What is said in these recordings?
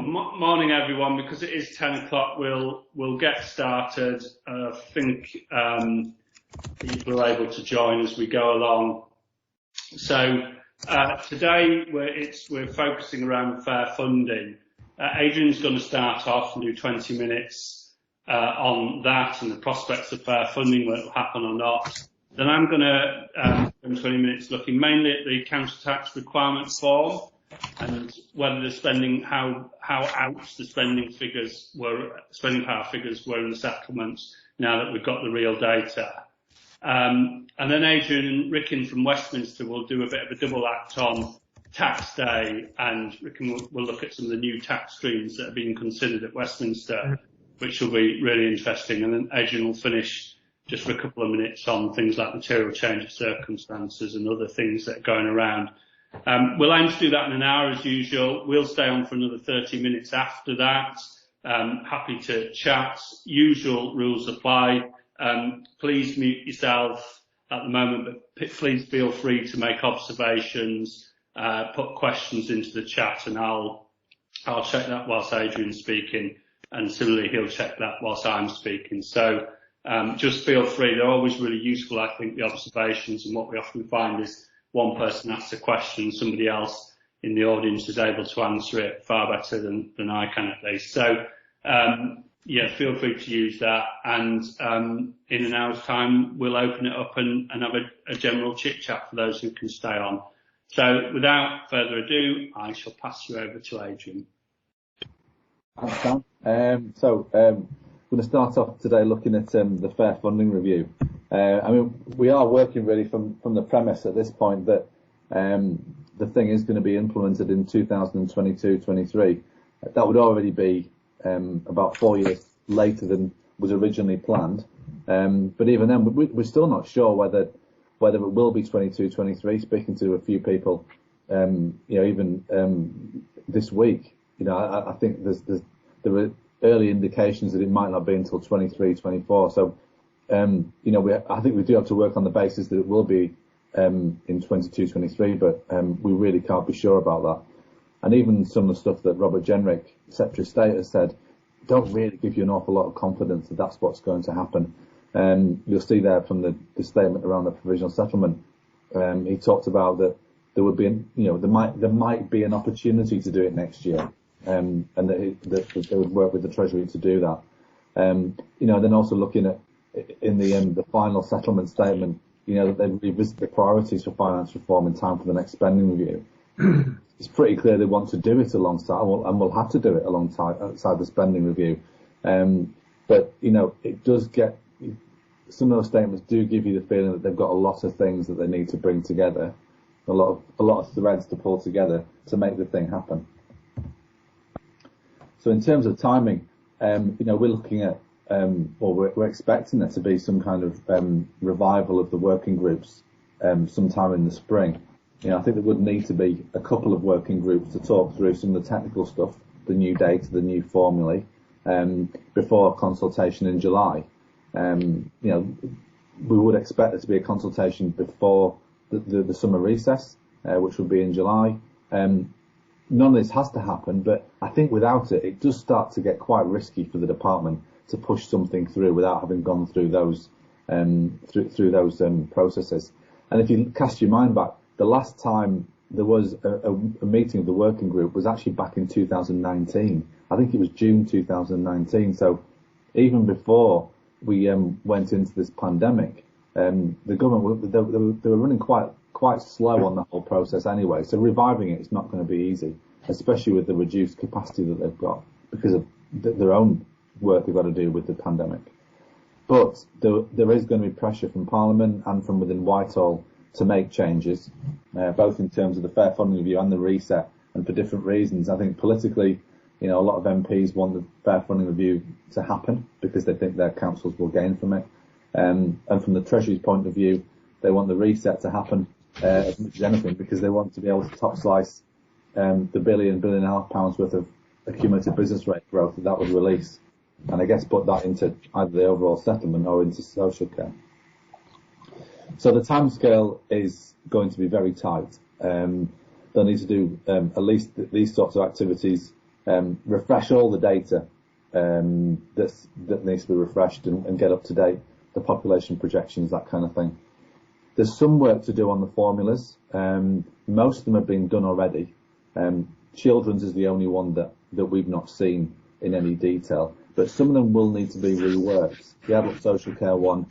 Morning, everyone. Because it is 10 o'clock, we'll get started. I think people are able to join as we go along. So today we're focusing around fair funding. Adrian's going to start off and do 20 minutes on that and the prospects of fair funding, whether it will happen or not. Then I'm going to spend 20 minutes looking mainly at the council tax requirement form and whether the spending, how out the spending power figures were in the settlements now that we've got the real data. And then Adrian and Ricken from Westminster will do a bit of a double act on tax day, and Ricken will look at some of the new tax streams that are being considered at Westminster, which will be really interesting. And then Adrian will finish just for a couple of minutes on things like material change of circumstances and other things that are going around. We'll aim to do that in an hour as usual. We'll stay on for another 30 minutes after that. Happy to chat. Usual rules apply. Please mute yourself at the moment, but please feel free to make observations, put questions into the chat, and I'll check that whilst Adrian's speaking, and similarly he'll check that whilst I'm speaking. So just feel free. They're always really useful, I think, the observations, and what we often find is one person asks a question, somebody else in the audience is able to answer it far better than I can at least. So yeah, feel free to use that, and in an hour's time we'll open it up and have a general chit chat for those who can stay on. So without further ado, I shall pass you over to Adrian. Thanks, Dan. I'm going to start off today looking at the fair funding review. I mean, we are working really from the premise at this point that the thing is going to be implemented in 2022-23. That would already be about 4 years later than was originally planned. But even then, we're still not sure whether it will be 22-23. Speaking to a few people, even this week, I think there were early indications that it might not be until 23-24. So. I think we do have to work on the basis that it will be in 22-23, but we really can't be sure about that. And even some of the stuff that Robert Jenrick, Secretary of State, has said don't really give you an awful lot of confidence that that's what's going to happen. You'll see there from the statement around the provisional settlement. He talked about that there would be, there might be an opportunity to do it next year, and that they would work with the Treasury to do that. Then also looking at in the final settlement statement, that they'd revisit the priorities for finance reform in time for the next spending review. It's pretty clear they want to do it alongside, and we'll have to do it alongside the spending review. But it does get, some of those statements do give you the feeling that they've got a lot of things that they need to bring together, a lot of threads to pull together to make the thing happen. So in terms of timing, we're looking at we're expecting there to be some kind of revival of the working groups sometime in the spring. I think there would need to be a couple of working groups to talk through some of the technical stuff, the new data, the new formulae, before consultation in July. We would expect there to be a consultation before the summer recess, which would be in July. None of this has to happen, but I think without it, it does start to get quite risky for the department to push something through without having gone through those processes. And if you cast your mind back, the last time there was a meeting of the working group was actually back in 2019. I think it was June 2019. So even before we went into this pandemic, the government they were running quite slow on the whole process anyway. So reviving it is not going to be easy, especially with the reduced capacity that they've got because of their own work they've got to do with the pandemic. But there is going to be pressure from Parliament and from within Whitehall to make changes, both in terms of the fair funding review and the reset, and for different reasons. I think politically, a lot of MPs want the fair funding review to happen because they think their councils will gain from it. And from the Treasury's point of view, they want the reset to happen as much as anything because they want to be able to top slice the £1.5 billion worth of accumulated business rate growth that would release, and I guess put that into either the overall settlement or into social care. So the timescale is going to be very tight. They'll need to do at least these sorts of activities refresh all the data that needs to be refreshed and get up to date, the population projections, that kind of thing. There's some work to do on the formulas. Most of them have been done already. Children's is the only one that we've not seen in any detail, but some of them will need to be reworked. The adult social care one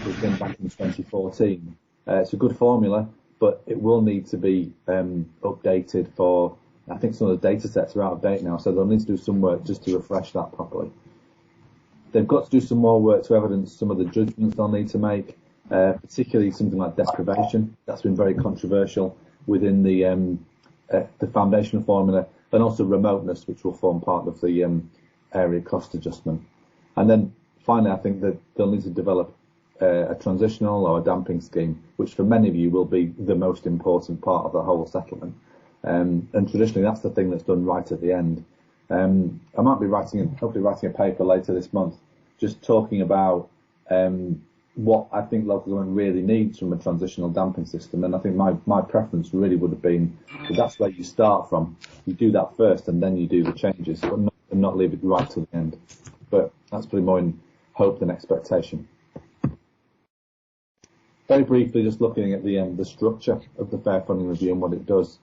was done back in 2014. It's a good formula, but it will need to be updated for, I think some of the data sets are out of date now, so they'll need to do some work just to refresh that properly. They've got to do some more work to evidence some of the judgments they'll need to make, particularly something like deprivation. That's been very controversial within the foundational formula, and also remoteness, which will form part of the area cost adjustment. And then finally, I think that they'll need to develop a transitional or a damping scheme, which for many of you will be the most important part of the whole settlement. And traditionally, that's the thing that's done right at the end. I might be hopefully writing a paper later this month, just talking about what I think local government really needs from a transitional damping system. And I think my preference really would have been that that's where you start from. You do that first, and then you do the changes, but not leave it right to the end. But that's probably more in hope than expectation. Very briefly, just looking at the structure of the Fair Funding Review and what it does.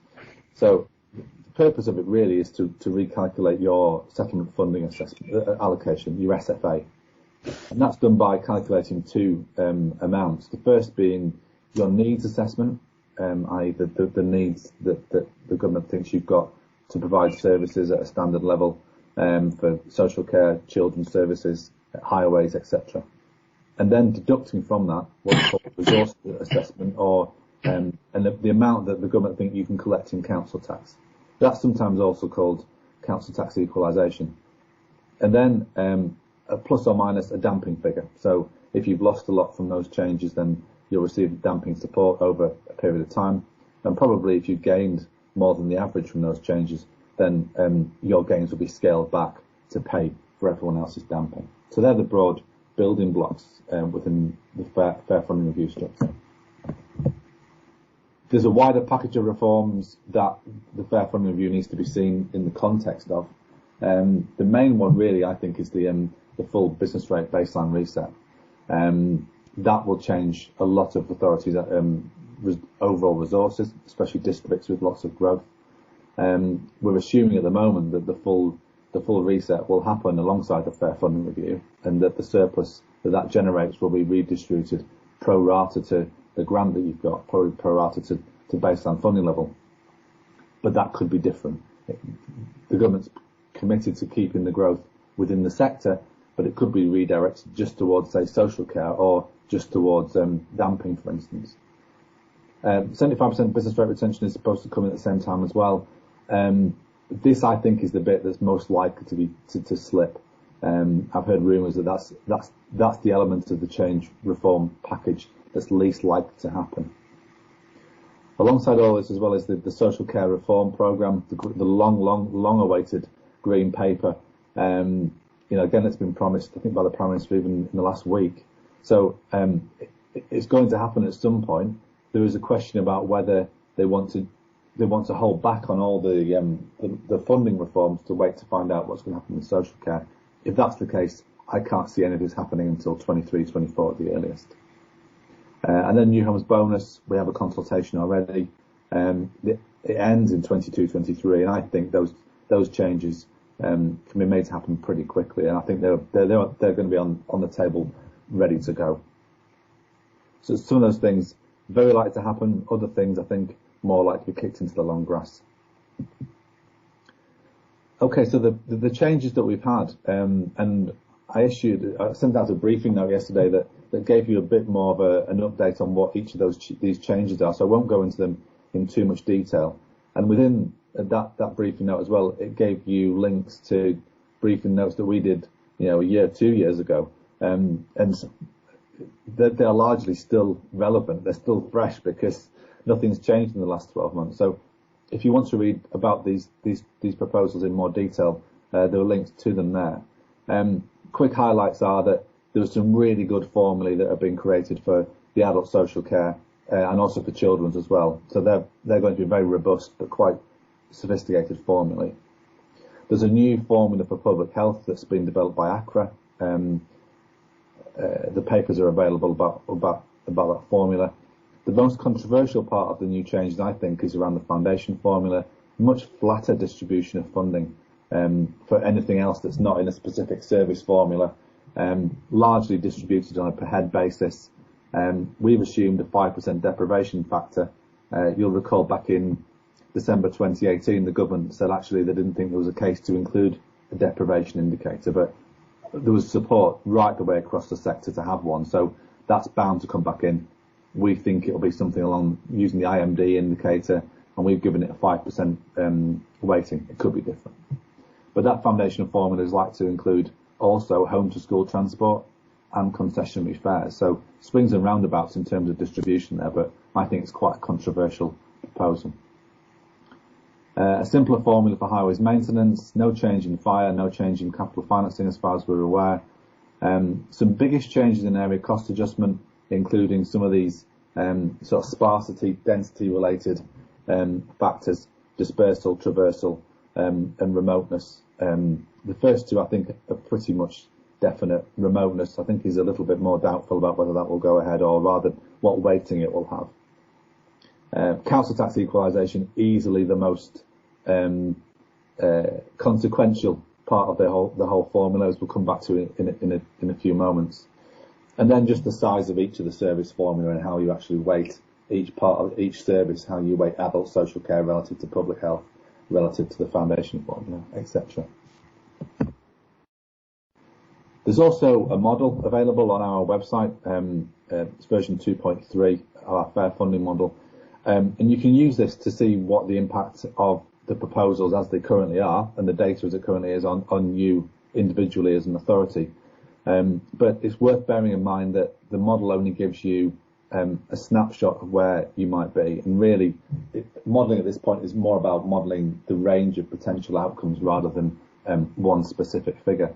So the purpose of it really is to recalculate your settlement funding assessment allocation, your SFA. And that's done by calculating two amounts. The first being your needs assessment, i.e. the needs that the government thinks you've got to provide services at a standard level for social care, children's services, highways, etc. And then deducting from that what's called resource assessment, or and the amount that the government think you can collect in council tax. That's sometimes also called council tax equalisation. And then a plus or minus a damping figure. So if you've lost a lot from those changes, then you'll receive damping support over a period of time. And probably if you've gained more than the average from those changes, then your gains will be scaled back to pay for everyone else's damping. So they're the broad building blocks within the Fair Funding Review structure. There's a wider package of reforms that the Fair Funding Review needs to be seen in the context of. The main one really, I think, is the full business rate baseline reset. That will change a lot of authorities' overall resources, especially districts with lots of growth. We're assuming at the moment that the full reset will happen alongside the Fair Funding Review, and that the surplus that generates will be redistributed pro rata to the grant that you've got, probably pro rata to baseline funding level. But that could be different. The government's committed to keeping the growth within the sector, but it could be redirected just towards, say, social care, or just towards damping, for instance. 75% business rate retention is supposed to come in at the same time as well. This, I think, is the bit that's most likely to slip. I've heard rumours that that's the element of the change reform package that's least likely to happen. Alongside all this, as well as the social care reform programme, the long awaited green paper. Again, it's been promised, I think, by the Prime Minister even in the last week. So it's going to happen at some point. There is a question about whether they want to hold back on all the funding reforms to wait to find out what's going to happen with social care. If that's the case, I can't see any of this happening until 23, 24 at the earliest. And then New Homes Bonus, we have a consultation already. It ends in 22, 23, and I think those changes can be made to happen pretty quickly, and I think they're going to be on the table, ready to go. So some of those things very likely to happen. Other things, I think, more likely to be kicked into the long grass. Okay, so the changes that we've had, and I sent out a briefing note yesterday that gave you a bit more of an update on what each of these changes are. So I won't go into them in too much detail. And within that briefing note as well, it gave you links to briefing notes that we did, a year, 2 years ago. And they're largely still relevant. They're still fresh because nothing's changed in the last 12 months. So if you want to read about these proposals in more detail, there are links to them there. Quick highlights are that there are some really good formulae that have been created for the adult social care and also for children's as well. So they're going to be very robust but quite sophisticated formulae. There's a new formula for public health that's been developed by ACRA. The papers are available about that formula. The most controversial part of the new changes, I think, is around the foundation formula. Much flatter distribution of funding for anything else that's not in a specific service formula, largely distributed on a per head basis. We've assumed a 5% deprivation factor. You'll recall back in December 2018, the government said actually they didn't think there was a case to include a deprivation indicator, but there was support right the way across the sector to have one. So that's bound to come back in. We think it'll be something along using the IMD indicator, and we've given it a 5% weighting. It could be different. But that foundation formula is likely to include also home to school transport and concessionary fares. So swings and roundabouts in terms of distribution there, but I think it's quite a controversial proposal. A simpler formula for highways maintenance, no change in fire, no change in capital financing as far as we're aware. Some biggish changes in area cost adjustment, including some of these sort of sparsity, density related factors, dispersal, traversal, and remoteness. The first two I think are pretty much definite. Remoteness I think is a little bit more doubtful about whether that will go ahead, or rather what weighting it will have. Council tax equalisation, easily the most consequential part of the whole formula, as we'll come back to in a few moments. And then just the size of each of the service formula and how you actually weight each part of each service, how you weight adult social care relative to public health, relative to the foundation formula, etc. There's also a model available on our website. It's version 2.3 of our fair funding model. And you can use this to see what the impact of the proposals as they currently are, and the data as it currently is on you individually as an authority. But it's worth bearing in mind that the model only gives you a snapshot of where you might be, and really modelling at this point is more about modelling the range of potential outcomes rather than one specific figure.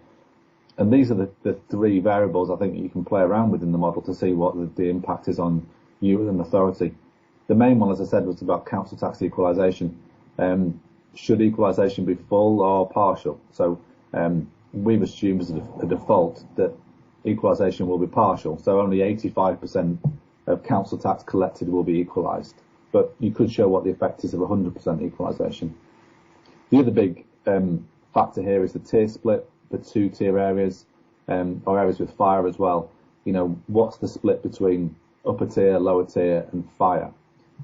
And these are the three variables I think you can play around with in the model to see what the impact is on you as an authority. The main one, as I said, was about council tax equalisation. Should equalisation be full or partial? So we've assumed as a default that equalisation will be partial, so only 85% of council tax collected will be equalised. But you could show what the effect is of 100% equalisation. The other big factor here is the tier split, the two-tier areas, or areas with fire as well. You know, what's the split between upper tier, lower tier, and fire?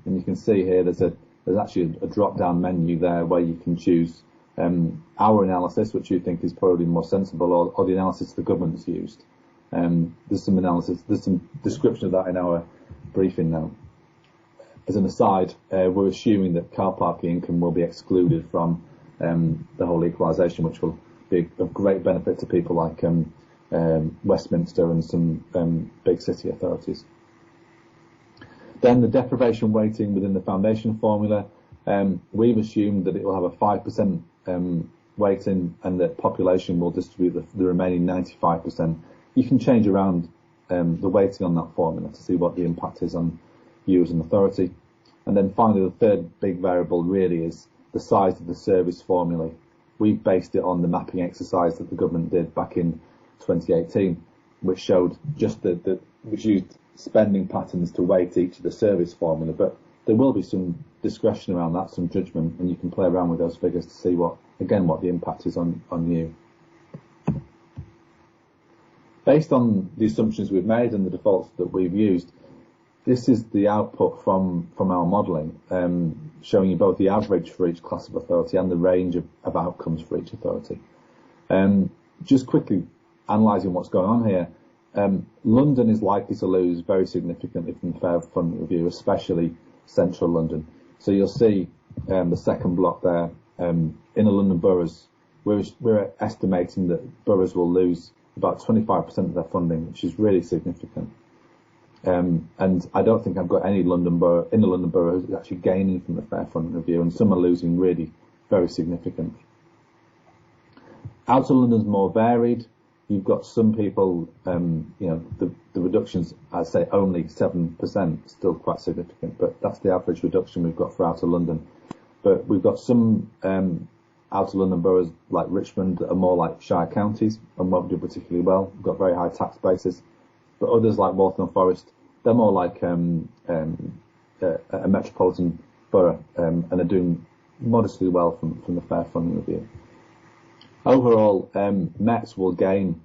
And you can see here there's actually a drop-down menu there where you can choose our analysis, which you think is probably more sensible, or the analysis the government's used. There's some analysis, there's some description of that in our briefing now. As an aside, we're assuming that car parking income will be excluded from the whole equalisation, which will be of great benefit to people like Westminster and some big city authorities. Then the deprivation weighting within the foundation formula, we've assumed that it will have a 5% weighting and that population will distribute the remaining 95%. You can change around the weighting on that formula to see what the impact is on you as an authority. And then finally, the third big variable really is the size of the service formula. We've based it on the mapping exercise that the government did back in 2018, which showed just which used spending patterns to weight each of the service formula, but there will be some discretion around that, some judgment, and you can play around with those figures to see what the impact is on you. Based on the assumptions we've made and the defaults that we've used, this is the output from our modelling, showing you both the average for each class of authority and the range of outcomes for each authority. Just quickly analysing what's going on here, London is likely to lose very significantly from the Fair Funding Review, especially central London. So you'll see the second block there, inner London boroughs, we're estimating that boroughs will lose about 25% of their funding, which is really significant. And I don't think I've got any inner London borough who's actually gaining from the Fair Funding Review, and some are losing really very significantly. Outer London's more varied. You've got some people, the reductions, I'd say only 7%, still quite significant, but that's the average reduction we've got for Outer London. But we've got some outer London boroughs like Richmond are more like shire counties and won't do particularly well. We've got very high tax bases. But others like Waltham Forest, they're more like a metropolitan borough and are doing modestly well from the Fair Funding Review. Overall, Mets will gain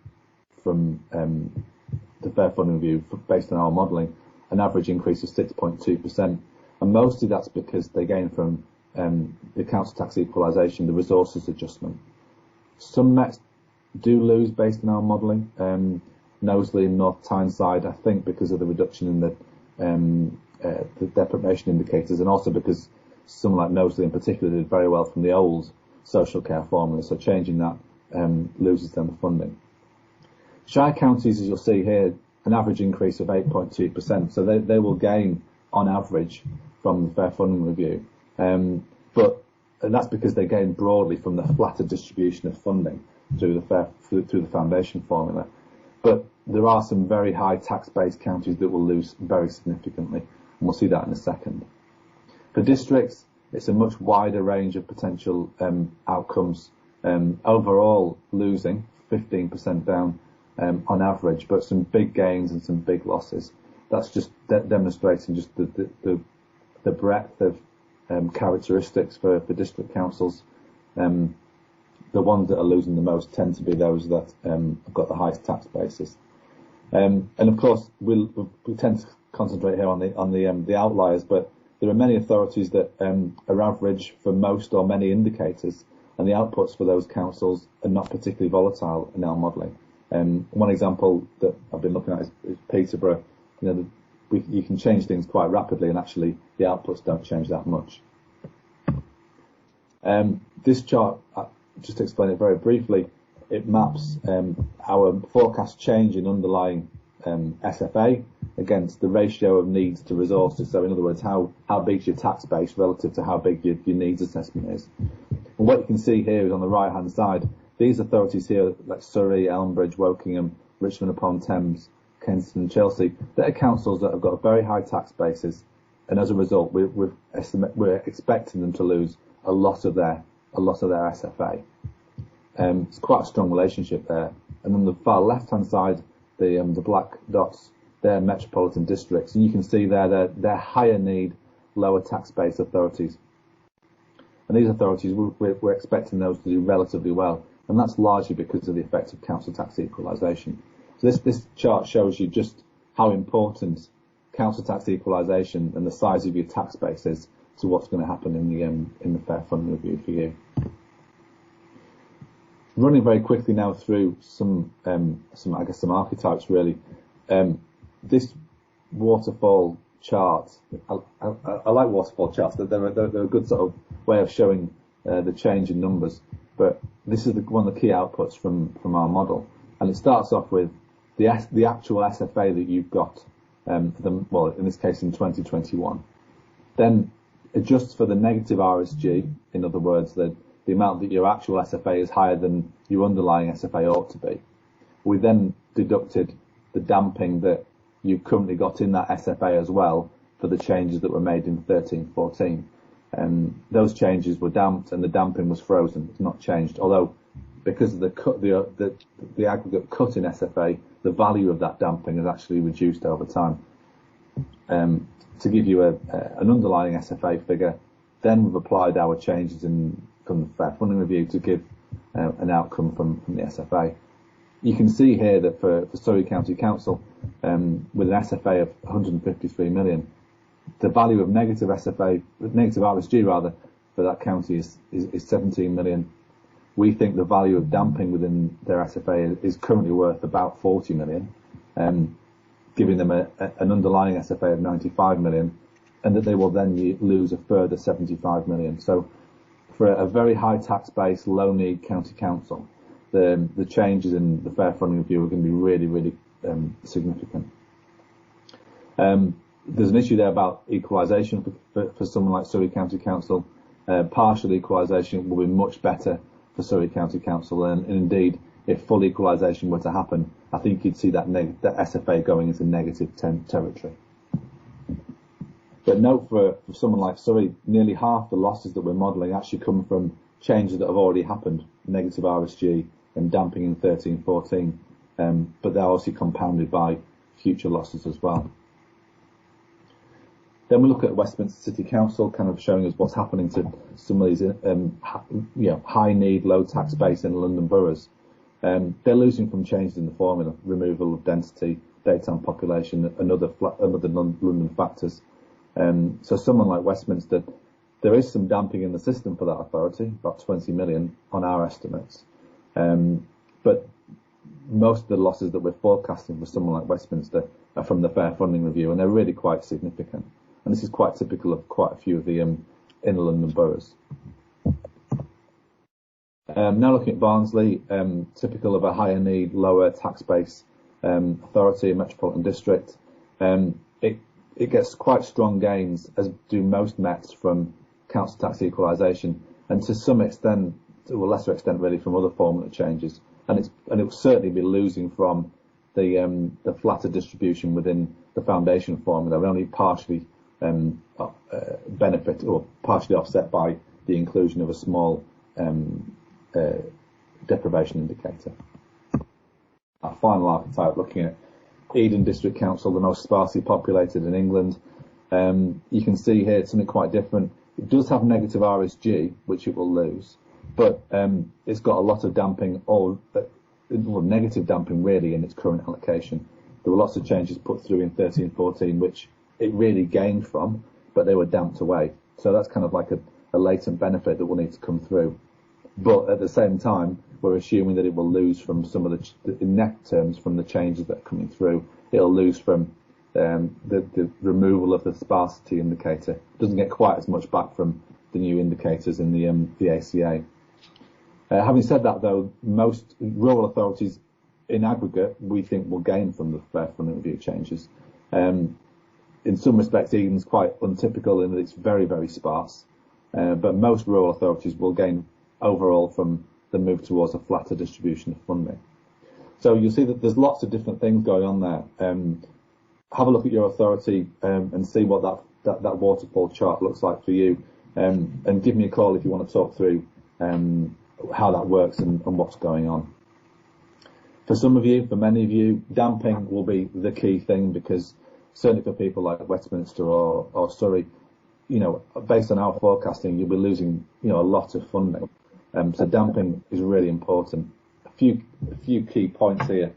from the Fair Funding Review based on our modelling an average increase of 6.2%, and mostly that's because they gain from the council tax equalisation, the resources adjustment. Some Mets do lose based on our modelling. Knowsley and North Tyneside, I think, because of the reduction in the deprivation indicators, and also because someone like Knowsley in particular did very well from the old social care formula, so changing that loses them the funding. Shire counties, as you'll see here, an average increase of 8.2%, so they will gain on average from the Fair Funding Review, and that's because they gain broadly from the flatter distribution of funding through the foundation formula. But there are some very high tax-based counties that will lose very significantly, and we'll see that in a second. For districts, it's a much wider range of potential outcomes. Overall, losing 15% down on average, but some big gains and some big losses. That's just demonstrating just the breadth of characteristics for district councils. The ones that are losing the most tend to be those that have got the highest tax bases. And of course, we tend to concentrate here on the outliers, but there are many authorities that are average for most or many indicators, and the outputs for those councils are not particularly volatile in our modelling. One example that I've been looking at is Peterborough. You can change things quite rapidly, and actually the outputs don't change that much. This chart, just to explain it very briefly, it maps our forecast change in underlying SFA against the ratio of needs to resources. So in other words, how big is your tax base relative to how big your needs assessment is. And what you can see here is on the right hand side, these authorities here like Surrey, Elmbridge, Wokingham, Richmond upon Thames, Kensington and Chelsea, they're councils that have got very high tax bases, and as a result we're expecting them to lose a lot of their SFA. It's quite a strong relationship there. And on the far left-hand side, the black dots, they're metropolitan districts, and you can see there they're higher need, lower tax base authorities. And these authorities, we're expecting those to do relatively well, and that's largely because of the effect of council tax equalisation. So this chart shows you just how important council tax equalisation and the size of your tax base is to what's going to happen in the Fair Funding Review for you. Running very quickly now through some archetypes really. This waterfall chart, I like waterfall charts. They're a good sort of way of showing the change in numbers. But this is one of the key outputs from our model, and it starts off with the actual SFA that you've got. In this case in 2021. Then adjusts for the negative RSG, in other words, the amount that your actual SFA is higher than your underlying SFA ought to be. We then deducted the damping that you've currently got in that SFA as well for the changes that were made in 13-14. Those changes were damped and the damping was frozen. It's not changed, although because of the aggregate cut in SFA, the value of that damping has actually reduced over time. To give you an underlying SFA figure, then we've applied our changes from the Fair Funding Review to give an outcome from the SFA. You can see here that for Surrey County Council, with an SFA of 153 million, the value of negative RSG rather, for that county is 17 million. We think the value of damping within their SFA is currently worth about 40 million, giving them an underlying SFA of 95 million, and that they will then lose a further 75 million. So for a very high tax base, low need county council, the changes in the Fair Funding Review are going to be really, really significant. There's an issue there about equalisation for someone like Surrey County Council. Partial equalisation will be much better for Surrey County Council, and indeed, if full equalisation were to happen, I think you'd see that SFA going into negative territory. But note for someone like Surrey, nearly half the losses that we're modelling actually come from changes that have already happened, negative RSG and damping in 13-14, but they're obviously compounded by future losses as well. Then we look at Westminster City Council, kind of showing us what's happening to some of these high need, low tax base in London boroughs. They're losing from changes in the formula, removal of density, daytime population, and other London factors. So someone like Westminster, there is some damping in the system for that authority, about 20 million on our estimates. But most of the losses that we're forecasting for someone like Westminster are from the Fair Funding Review, and they're really quite significant. And this is quite typical of quite a few of the inner London boroughs. Now looking at Barnsley, typical of a higher need, lower tax base authority, a metropolitan district. It gets quite strong gains, as do most Mets, from council tax equalisation, and to some extent, to a lesser extent really, from other formula changes. And it will certainly be losing from the flatter distribution within the foundation formula, and only partially benefit or partially offset by the inclusion of a small deprivation indicator. Our final archetype, looking at Eden District Council, the most sparsely populated in England. You can see here it's something quite different. It does have negative RSG, which it will lose, but it's got a lot of damping, negative damping really, in its current allocation. There were lots of changes put through in 13-14, which it really gained from, but they were damped away. So that's kind of like a latent benefit that will need to come through. But at the same time, we're assuming that it will lose from some of in net terms, from the changes that are coming through. It'll lose from the removal of the sparsity indicator. It doesn't get quite as much back from the new indicators in the ACA. Having said that, though, most rural authorities in aggregate, we think, will gain from the Fair Funding Review changes. In some respects, Eden's quite untypical in that it's very, very sparse, but most rural authorities will gain overall from the move towards a flatter distribution of funding. So you'll see that there's lots of different things going on there. Have a look at your authority and see what that waterfall chart looks like for you, and give me a call if you want to talk through how that works and what's going on. For some of you, for many of you, damping will be the key thing, because certainly for people like Westminster or Surrey, based on our forecasting, you'll be losing, a lot of funding. So damping is really important. A few key points here.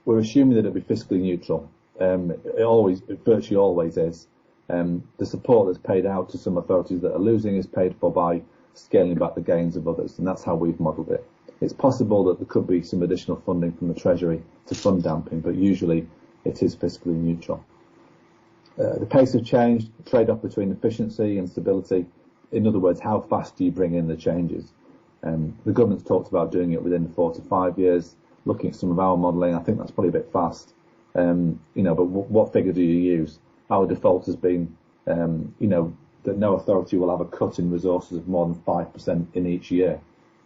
We're assuming that it'll be fiscally neutral. It virtually always is. The support that's paid out to some authorities that are losing is paid for by scaling back the gains of others, and that's how we've modelled it. It's possible that there could be some additional funding from the Treasury to fund damping, but usually it is fiscally neutral. The pace of change, the trade-off between efficiency and stability. In other words, how fast do you bring in the changes? The government's talked about doing it within 4 to 5 years. Looking at some of our modelling, I think that's probably a bit fast. But what figure do you use? Our default has been, that no authority will have a cut in resources of more than 5% in each year.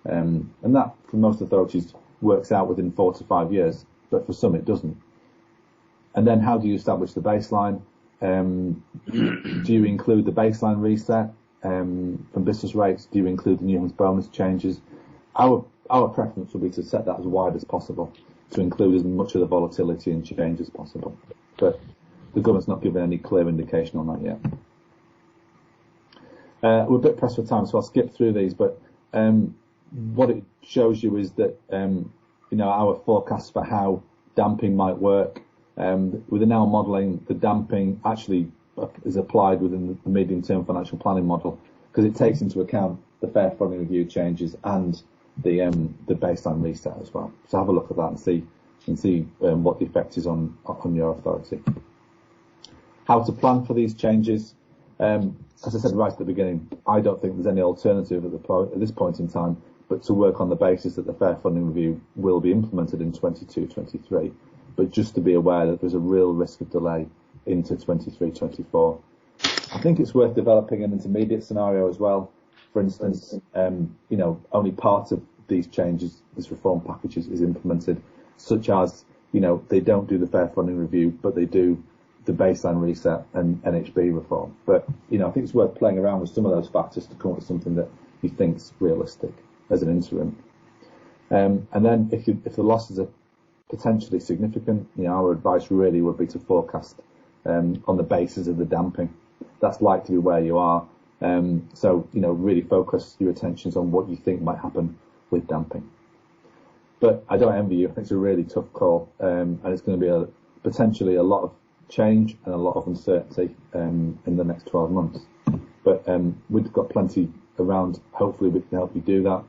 And that, for most authorities, works out within 4 to 5 years, but for some it doesn't. And then how do you establish the baseline? Do you include the baseline reset from business rates? Do you include the Newham's bonus changes? Our preference would be to set that as wide as possible, to include as much of the volatility and change as possible. But the government's not given any clear indication on that yet. We're a bit pressed for time, so I'll skip through these. But what it shows you is that our forecasts for how damping might work. Within our modelling, the damping actually is applied within the medium-term financial planning model, because it takes into account the Fair Funding Review changes and the baseline reset as well. So have a look at that and see what the effect is on your authority. How to plan for these changes. As I said right at the beginning, I don't think there's any alternative at this point in time but to work on the basis that the Fair Funding Review will be implemented in 22-23, but just to be aware that there's a real risk of delay into 23-24. I think it's worth developing an intermediate scenario as well. For instance, only part of these changes, this reform package is implemented, such as, they don't do the Fair Funding Review, but they do the baseline reset and NHB reform. But, I think it's worth playing around with some of those factors to come up with something that, he thinks realistic as an interim. And then if the losses are potentially significant, our advice really would be to forecast on the basis of the damping. That's likely to be where you are. So really focus your attentions on what you think might happen with damping. But I don't envy you. It's a really tough call, and it's going to be potentially a lot of change and a lot of uncertainty in the next 12 months. But we've got plenty around. Hopefully we can help you do that.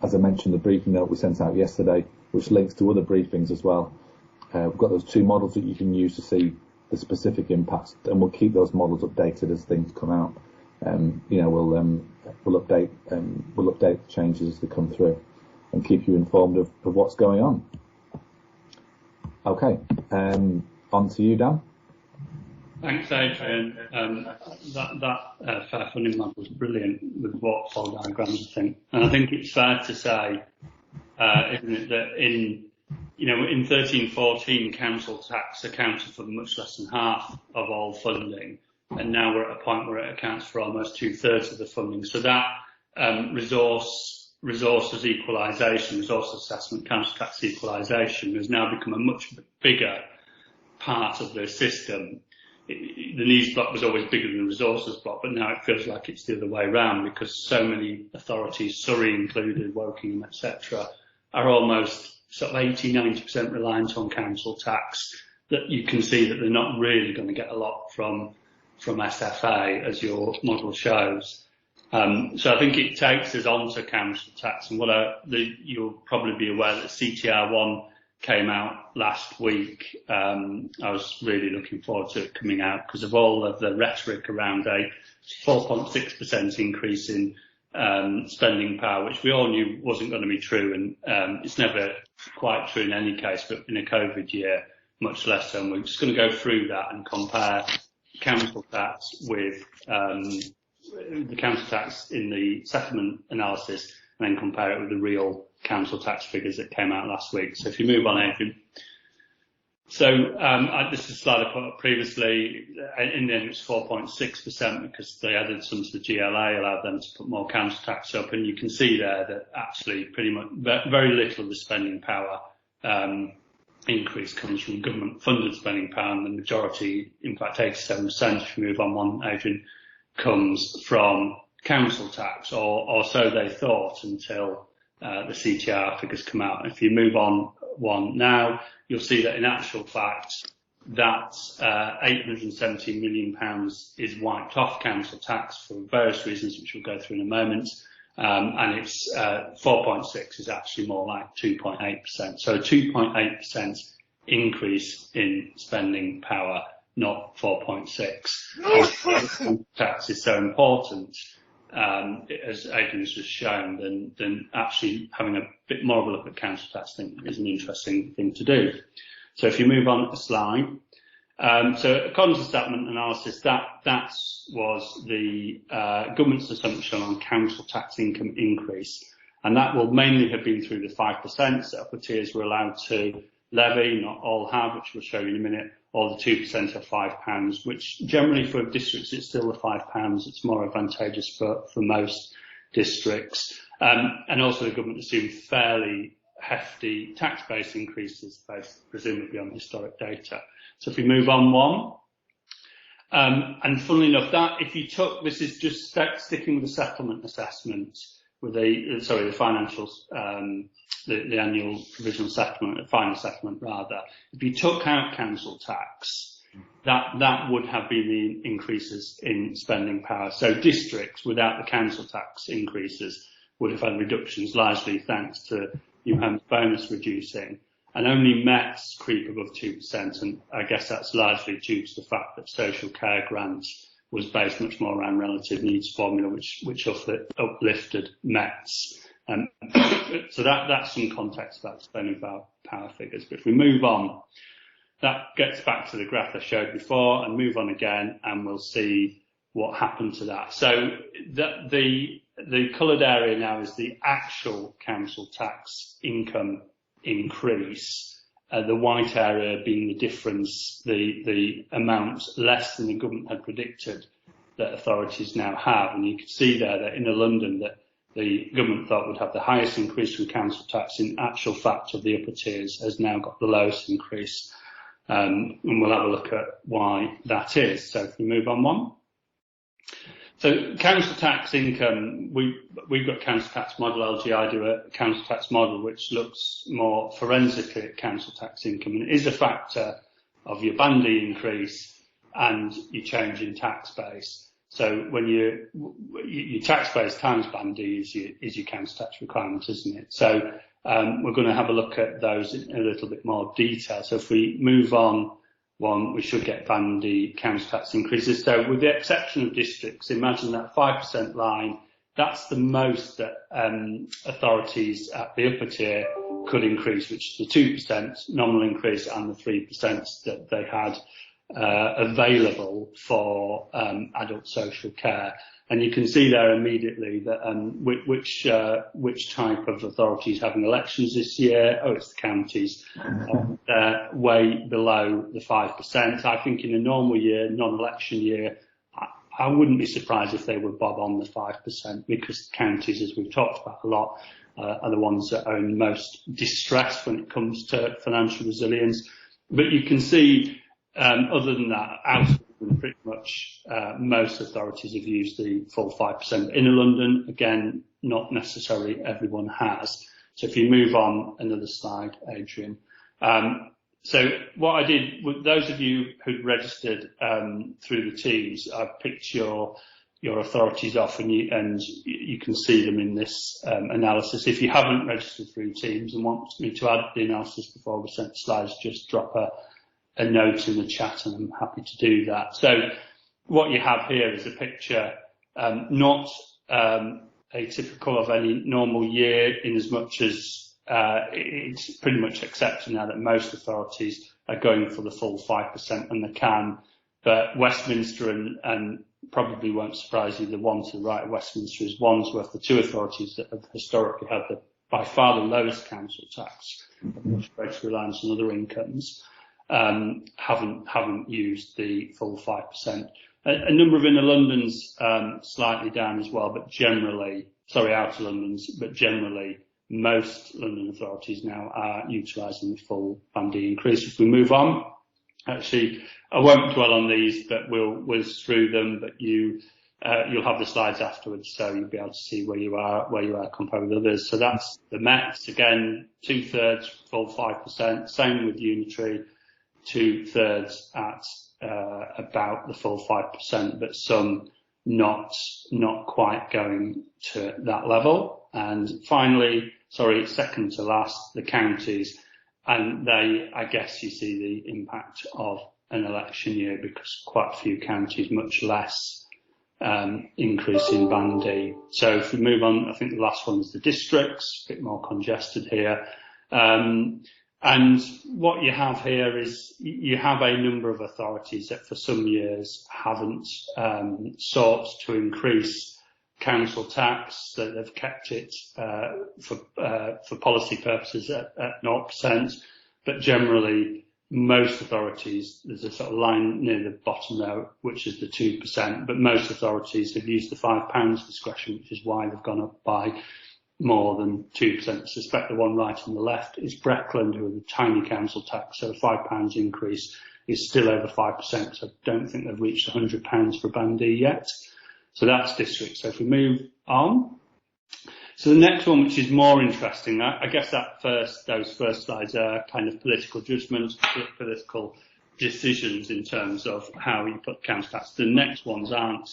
As I mentioned, the briefing note we sent out yesterday, which links to other briefings as well. We've got those 2 models that you can use to see the specific impacts, and we'll keep those models updated as things come out. We'll update the changes as they come through, and keep you informed of what's going on. Okay, on to you, Dan. Thanks, Adrian. That fair funding model was brilliant with waterfall diagrams, I think. And I think it's fair to say, isn't it, that in 13-14, council tax accounted for much less than half of all funding, and now we're at a point where it accounts for almost 2/3 of the funding. So that resources equalisation, resource assessment, council tax equalisation has now become a much bigger part of the system. The needs block was always bigger than the resources block, but now it feels like it's the other way around, because so many authorities, Surrey included, Wokingham, etc., are almost sort of 80-90% reliant on council tax, that you can see that they're not really going to get a lot from SFA, as your model shows. So I think it takes us on to council tax, and you'll probably be aware that CTR1 came out last week. I was really looking forward to it coming out because of all of the rhetoric around a 4.6% increase in spending power, which we all knew wasn't going to be true, and it's never quite true in any case, but in a COVID year, much less so. And we're just going to go through that and compare council tax with the council tax in the settlement analysis, and then compare it with the real council tax figures that came out last week. So if you move on, Adrian. So this is a slide I put up previously. In the end, it's 4.6% because they added some to the GLA, allowed them to put more council tax up, and you can see there that actually pretty much very little of the spending power increase comes from government-funded spending power, and the majority, in fact 87%, if you move on one, Adrian, comes from council tax, or so they thought until the CTR figures come out. If you move on one now, you'll see that in actual fact that £817 million is wiped off council tax for various reasons, which we'll go through in a moment, and it's 4.6 is actually more like 2.8%. So a 2.8% increase in spending power, not 4.6. Tax is so important, as Adrian has just shown, then actually having a bit more of a look at council tax, I think, is an interesting thing to do. So if you move on a slide. So according to the settlement analysis, that was the government's assumption on council tax income increase, and that will mainly have been through the 5% that upper tiers were allowed to levy. Not all have, which we'll show you in a minute, or the 2% of £5, which generally for districts it's still the £5. It's more advantageous for most districts, and also the government assumed fairly hefty tax-based increases based presumably on historic data. So if we move on one, and funnily enough, that if you took, this is just sticking with the settlement assessment, with the financial, the annual provisional settlement, the final settlement rather. If you took out council tax, that would have been the increases in spending power. So districts without the council tax increases would have had reductions, largely thanks to New Homes bonus reducing, and only Met's creep above 2%, and I guess that's largely due to the fact that social care grants was based much more around relative needs formula, which uplifted Met's. So that's some context about spending power figures. But if we move on, that gets back to the graph I showed before, and move on again, and we'll see what happened to that. So the coloured area now is the actual council tax income increase. The white area being the difference, the amount less than the government had predicted that authorities now have. And you can see there that in London that the government thought would have the highest increase from council tax. In actual fact, of the upper tiers has now got the lowest increase. And we'll have a look at why that is. So if we move on one. So council tax income, we've got council tax model. LGI do a council tax model which looks more forensically at council tax income, and it is a factor of your banding increase and your change in tax base. So when your tax base times banding is your council tax requirement, isn't it? So we're going to have a look at those in a little bit more detail. So if we move on one, we should get bandy council tax increases. So with the exception of districts, imagine that 5% line, that's the most that authorities at the upper tier could increase, which is the 2% nominal increase and the 3% that they had available for adult social care. And you can see there immediately that which type of authorities having elections this year. Oh, it's the counties. They're way below the 5%. I think in a normal year, non-election year, I wouldn't be surprised if they were bob on the 5%, because counties, as we've talked about a lot, are the ones that are in most distress when it comes to financial resilience. But you can see, other than that, out pretty much most authorities have used the full 5%. Inner London, again, not necessarily everyone has. So if you move on another slide, Adrian. So what I did, with those of you who'd registered through the teams, I've picked your authorities off, and you can see them in this analysis. If you haven't registered through teams and want me to add the analysis before we send the slides, just drop a note in the chat and I'm happy to do that. So what you have here is a picture not atypical of any normal year, in as much as it's pretty much accepted now that most authorities are going for the full 5% when they can. But Westminster, and probably won't surprise you, the one to the right of Westminster is Wandsworth, the two authorities that have historically had by far the lowest council tax, much greater reliance on other incomes. Haven't used the full 5%. A number of inner Londons slightly down as well, but generally, outer Londons, but generally most London authorities now are utilising the full banding increase. If we move on, actually, I won't dwell on these, but we'll whiz through them. But you'll have the slides afterwards, so you'll be able to see where you are compared with others. So that's the Mets, again, 2/3 full 5%. Same with Unitary. 2/3 at about the full 5%, but some not quite going to that level. And finally, second to last, the counties, and I guess you see the impact of an election year, because quite a few counties, much less increase in bandy. So if we move on, I think the last one is the districts, a bit more congested here. And what you have here is you have a number of authorities that for some years haven't sought to increase council tax, so they've kept it for policy purposes at 0%. But generally, most authorities, there's a sort of line near the bottom there, which is the 2%, but most authorities have used the £5 discretion, which is why they've gone up by more than 2%. I suspect the one right on the left is Breckland, who have a tiny council tax, so a £5 increase is still over 5%, so I don't think they've reached £100 for bandy yet. So that's district. So if we move on. So the next one, which is more interesting, I guess those first slides are kind of political judgment, political decisions in terms of how you put council tax. The next ones aren't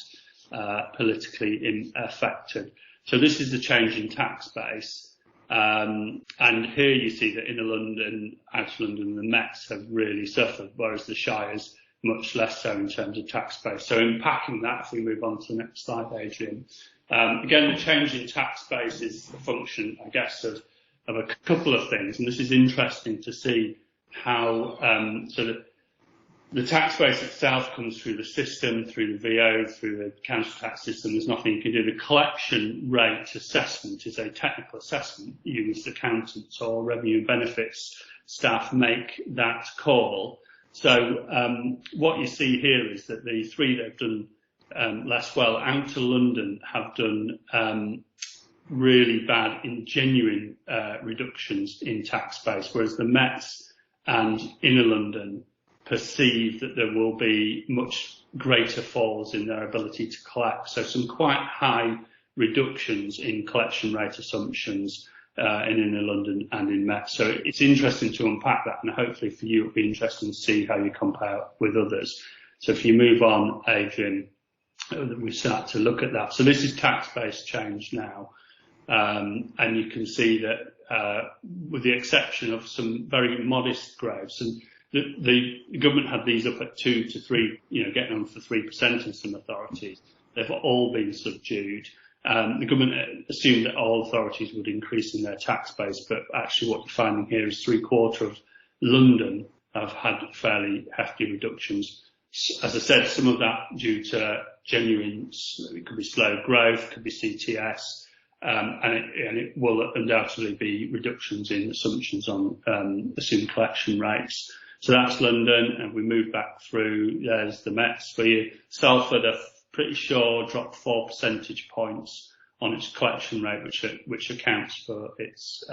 politically affected. So this is the change in tax base. And here you see that inner London, outer London, the Mets have really suffered, whereas the Shires much less so in terms of tax base. So unpacking that, if we move on to the next slide, Adrian. Again, the change in tax base is a function, I guess, of a couple of things. And this is interesting to see how the tax base itself comes through the system, through the VO, through the council tax system. There's nothing you can do. The collection rate assessment is a technical assessment. You as accountants or revenue and benefits staff make that call. So what you see here is that the three that have done less well, outer London have done really bad in genuine reductions in tax base, whereas the Mets and Inner London perceive that there will be much greater falls in their ability to collect. So some quite high reductions in collection rate assumptions in Inner London and in Met. So it's interesting to unpack that, and hopefully for you it'll be interesting to see how you compare with others. So if you move on, Adrian, we start to look at that. So this is tax-based change now, and you can see that with the exception of some very modest growths, and the government had these up at 2 to 3, getting on for 3% in some authorities. They've all been subdued. The government assumed that all authorities would increase in their tax base, but actually what you're finding here is 3/4 of London have had fairly hefty reductions. As I said, some of that due to genuine, it could be slow growth, could be CTS, and it will undoubtedly be reductions in assumptions on assumed collection rates. So that's London, and we move back through. There's the Mets for you. Salford, I'm pretty sure, dropped 4 percentage points on its collection rate, which accounts for its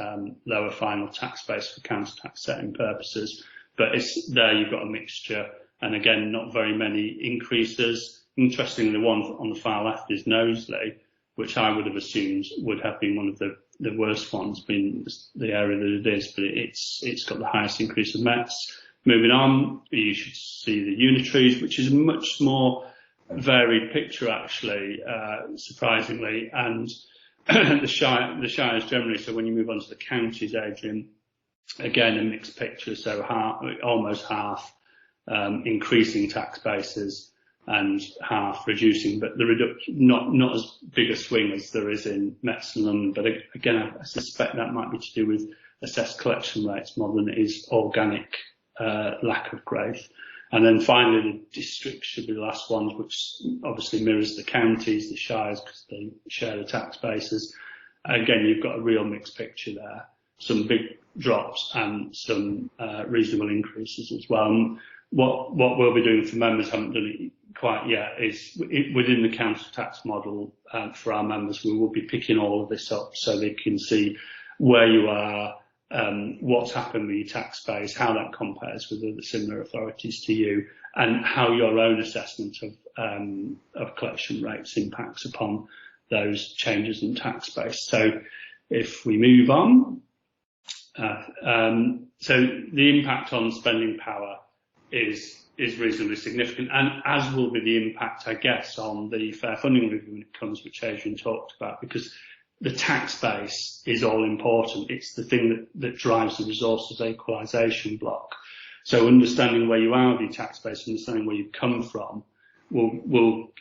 lower final tax base for counter tax setting purposes. But there you've got a mixture, and again, not very many increases. Interestingly, the one on the far left is Knowsley, which I would have assumed would have been one of the worst ones, being the area that it is, but it's got the highest increase of Mets. Moving on, you should see the unitaries, which is a much more varied picture actually, surprisingly, and the shires generally. So when you move on to the counties, Adrian, again a mixed picture. So almost half increasing tax bases and half reducing, but the reduction not as big a swing as there is in Mets and London. But again, I suspect that might be to do with assessed collection rates more than it is organic lack of growth. And then finally, the districts should be the last ones, which obviously mirrors the counties, the shires, because they share the tax bases. Again, you've got a real mixed picture there. Some big drops and some reasonable increases as well. And what we'll be doing for members, haven't done it quite yet, is within the council tax model for our members, we will be picking all of this up so they can see where you are, what's happened with your tax base, how that compares with other similar authorities to you, and how your own assessment of collection rates impacts upon those changes in tax base. So if we move on, so the impact on spending power is reasonably significant, and as will be the impact, I guess, on the fair funding review when it comes, which Adrian talked about, because the tax base is all important. It's the thing that drives the resources equalisation block. So understanding where you are with your tax base, understanding where you've come from, will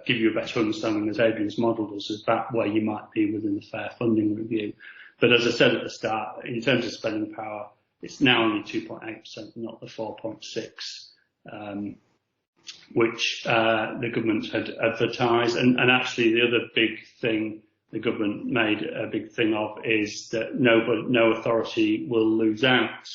give you a better understanding, as Adrian's model does, about where you might be within the fair funding review. But as I said at the start, in terms of spending power, it's now only 2.8%, not the 4.6%, which the government had advertised. And actually, the other big thing the government made a big thing of is that no authority will lose out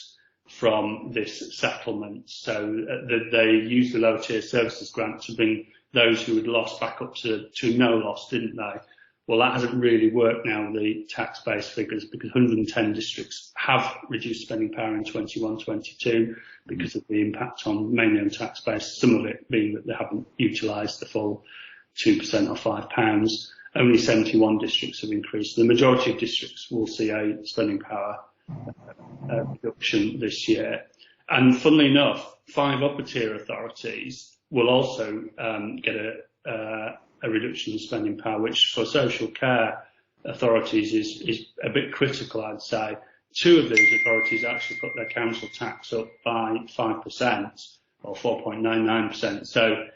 from this settlement. So they used the lower tier services grant to bring those who had lost back up to no loss, didn't they? Well, that hasn't really worked now with the tax base figures, because 110 districts have reduced spending power in 21-22 because of the impact on mainly on tax base, some of it being that they haven't utilised the full 2% or £5. Only 71 districts have increased. The majority of districts will see a spending power reduction this year. And funnily enough, 5 upper tier authorities will also get a reduction in spending power, which for social care authorities is a bit critical, I'd say. 2 of these authorities actually put their council tax up by 5% or 4.99%. So,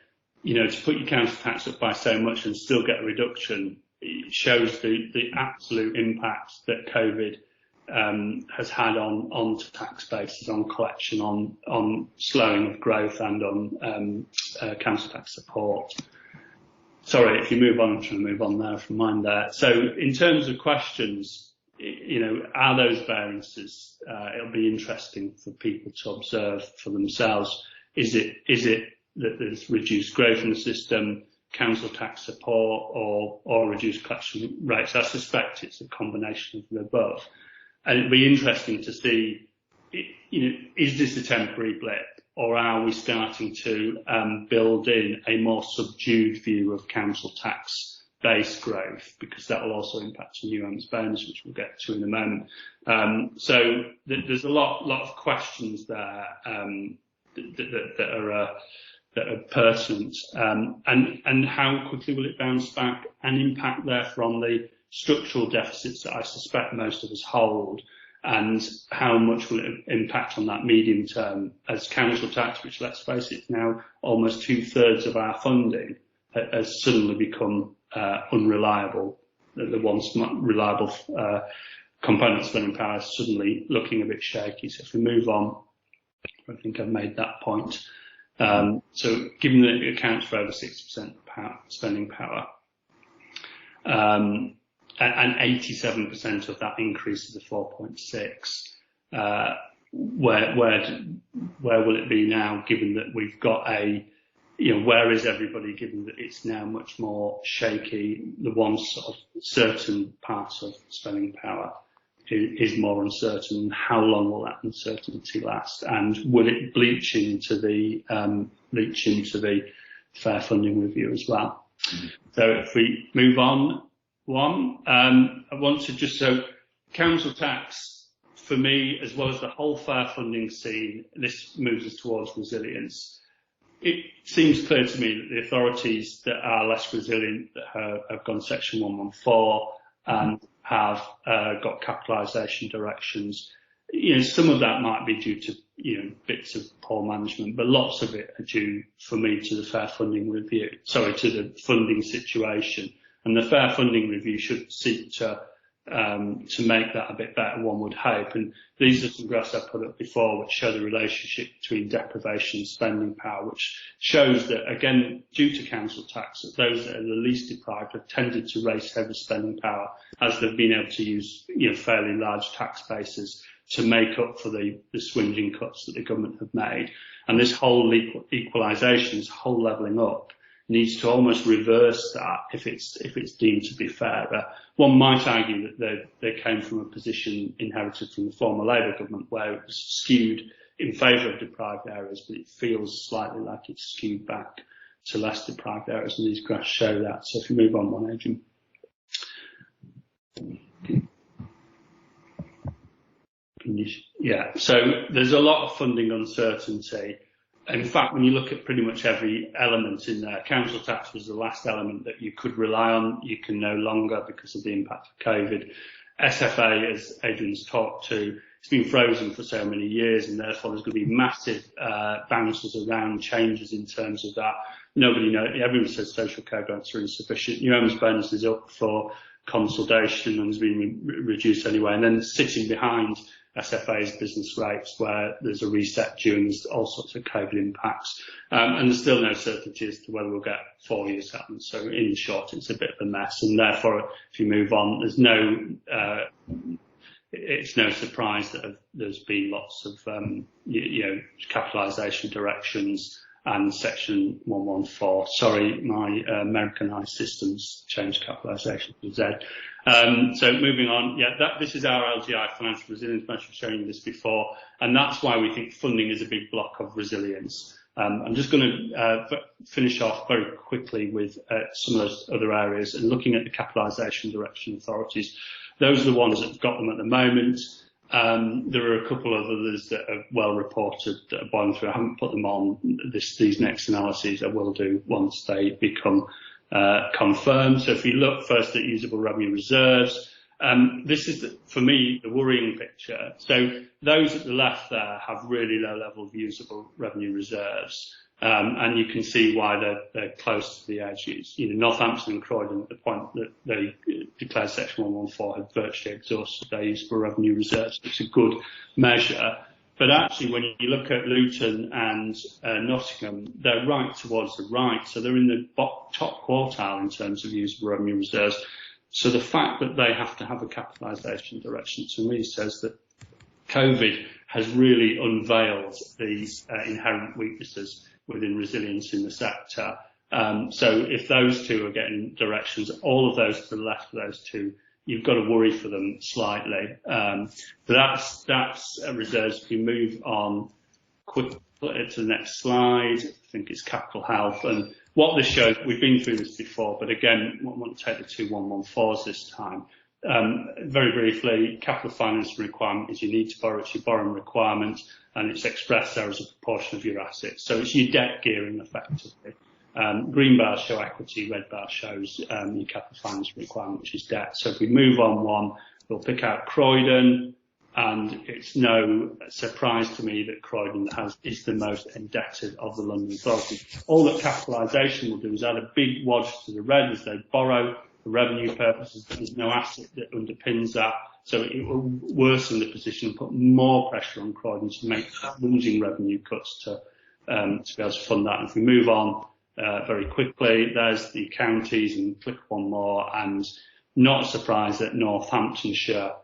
to put your council tax up by so much and still get a reduction, it shows the absolute impact that COVID has had on tax bases, on collection, on slowing of growth, and on council tax support. Sorry, if you move on, I'm trying to move on there from mine there. So in terms of questions, are those variances? It'll be interesting for people to observe for themselves. Is it that there's reduced growth in the system? council tax support or reduced collection rates. I suspect it's a combination of the above. And it'd be interesting to see, is this a temporary blip, or are we starting to build in a more subdued view of council tax base growth, because that will also impact on new homes bonus, which we'll get to in a moment. So there's a lot of questions there that are pertinent, and how quickly will it bounce back and impact therefore on the structural deficits that I suspect most of us hold, and how much will it impact on that medium term as council tax, which, let's face it, now almost 2/3 of our funding has suddenly become unreliable. The once reliable component of spending power is suddenly looking a bit shaky. So if we move on, I think I've made that point. So given that it accounts for over 60% spending power, and 87% of that increase is a 4.6, where will it be now, given that we've got where is everybody, given that it's now much more shaky? The one sort of certain part of spending power is more uncertain. How long will that uncertainty last? And will it bleach into the fair funding review as well? So if we move on, I want to so council tax, for me, as well as the whole fair funding scene, this moves us towards resilience. It seems clear to me that the authorities that are less resilient, that have gone Section 114 and have got capitalisation directions, some of that might be due to bits of poor management, but lots of it are due, for me, to the fair funding review. To the funding situation, and the fair funding review should seek to make that a bit better, one would hope. And these are some graphs I put up before, which show the relationship between deprivation and spending power, which shows that, again, due to council tax, that those that are the least deprived have tended to raise heavy spending power, as they've been able to use fairly large tax bases to make up for the swinging cuts that the government have made. And this whole equalisation, this whole levelling up, needs to almost reverse that if it's deemed to be fairer. One might argue that they came from a position inherited from the former Labour government where it was skewed in favour of deprived areas, but it feels slightly like it's skewed back to less deprived areas, and these graphs show that. So if you move on, Adrian. So there's a lot of funding uncertainty. In fact, when you look at pretty much every element in there, council tax was the last element that you could rely on. You can no longer, because of the impact of COVID. SFA, as Adrian's talked to, it's been frozen for so many years, and therefore there's going to be massive bounces around, changes in terms of that. Nobody knows. Everyone says social care grants are insufficient. New homes bonus is up for consultation and has been reduced anyway, and then sitting behind SFA's business rates, where there's a reset during all sorts of COVID impacts, and there's still no certainty as to whether we'll get 4 years happen. So in short, it's a bit of a mess, and therefore, if you move on, it's no surprise that there's been lots of capitalisation directions and Section 114. Sorry, my Americanised systems changed capitalisation to Z. So moving on, this is our LGI financial resilience measure, showing you this before, and that's why we think funding is a big block of resilience. I'm just going to finish off very quickly with some of those other areas, and looking at the capitalisation direction authorities. Those are the ones that have got them at the moment. There are a couple of others that are well reported that are boiling through. I haven't put them on these next analyses. I will do once they become confirmed. So if you look first at usable revenue reserves, this is, for me, the worrying picture. So those at the left there have really low level of usable revenue reserves. And you can see why they're close to the edge. Northampton and Croydon, at the point that they declared Section 114, had virtually exhausted their usable revenue reserves. It's a good measure. But actually, when you look at Luton and Nottingham, they're right towards the right. So they're in the top quartile in terms of usable revenue reserves. So the fact that they have to have a capitalisation direction, to me, says that COVID has really unveiled these inherent weaknesses within resilience in the sector, So if those two are getting directions, all of those to the left of those two, you've got to worry for them slightly. So that's reserves. If we move on quickly to the next slide, I think it's capital health. And what this shows, we've been through this before, but again, I want to take the 2114s this time. Very briefly, capital finance requirement is you need to borrow, it's your borrowing requirement, and it's expressed there as a proportion of your assets. So it's your debt gearing effectively. Green bars show equity, red bar shows your capital finance requirement, which is debt. So if we move on one, we'll pick out Croydon, and it's no surprise to me that Croydon is the most indebted of the London authorities. All that capitalisation will do is add a big wodge to the red as they borrow for revenue purposes. There's no asset that underpins that, so it will worsen the position and put more pressure on Croydon to make losing revenue cuts to be able to fund that. And if we move on very quickly, there's the counties, and click one more, and not surprised that Northamptonshire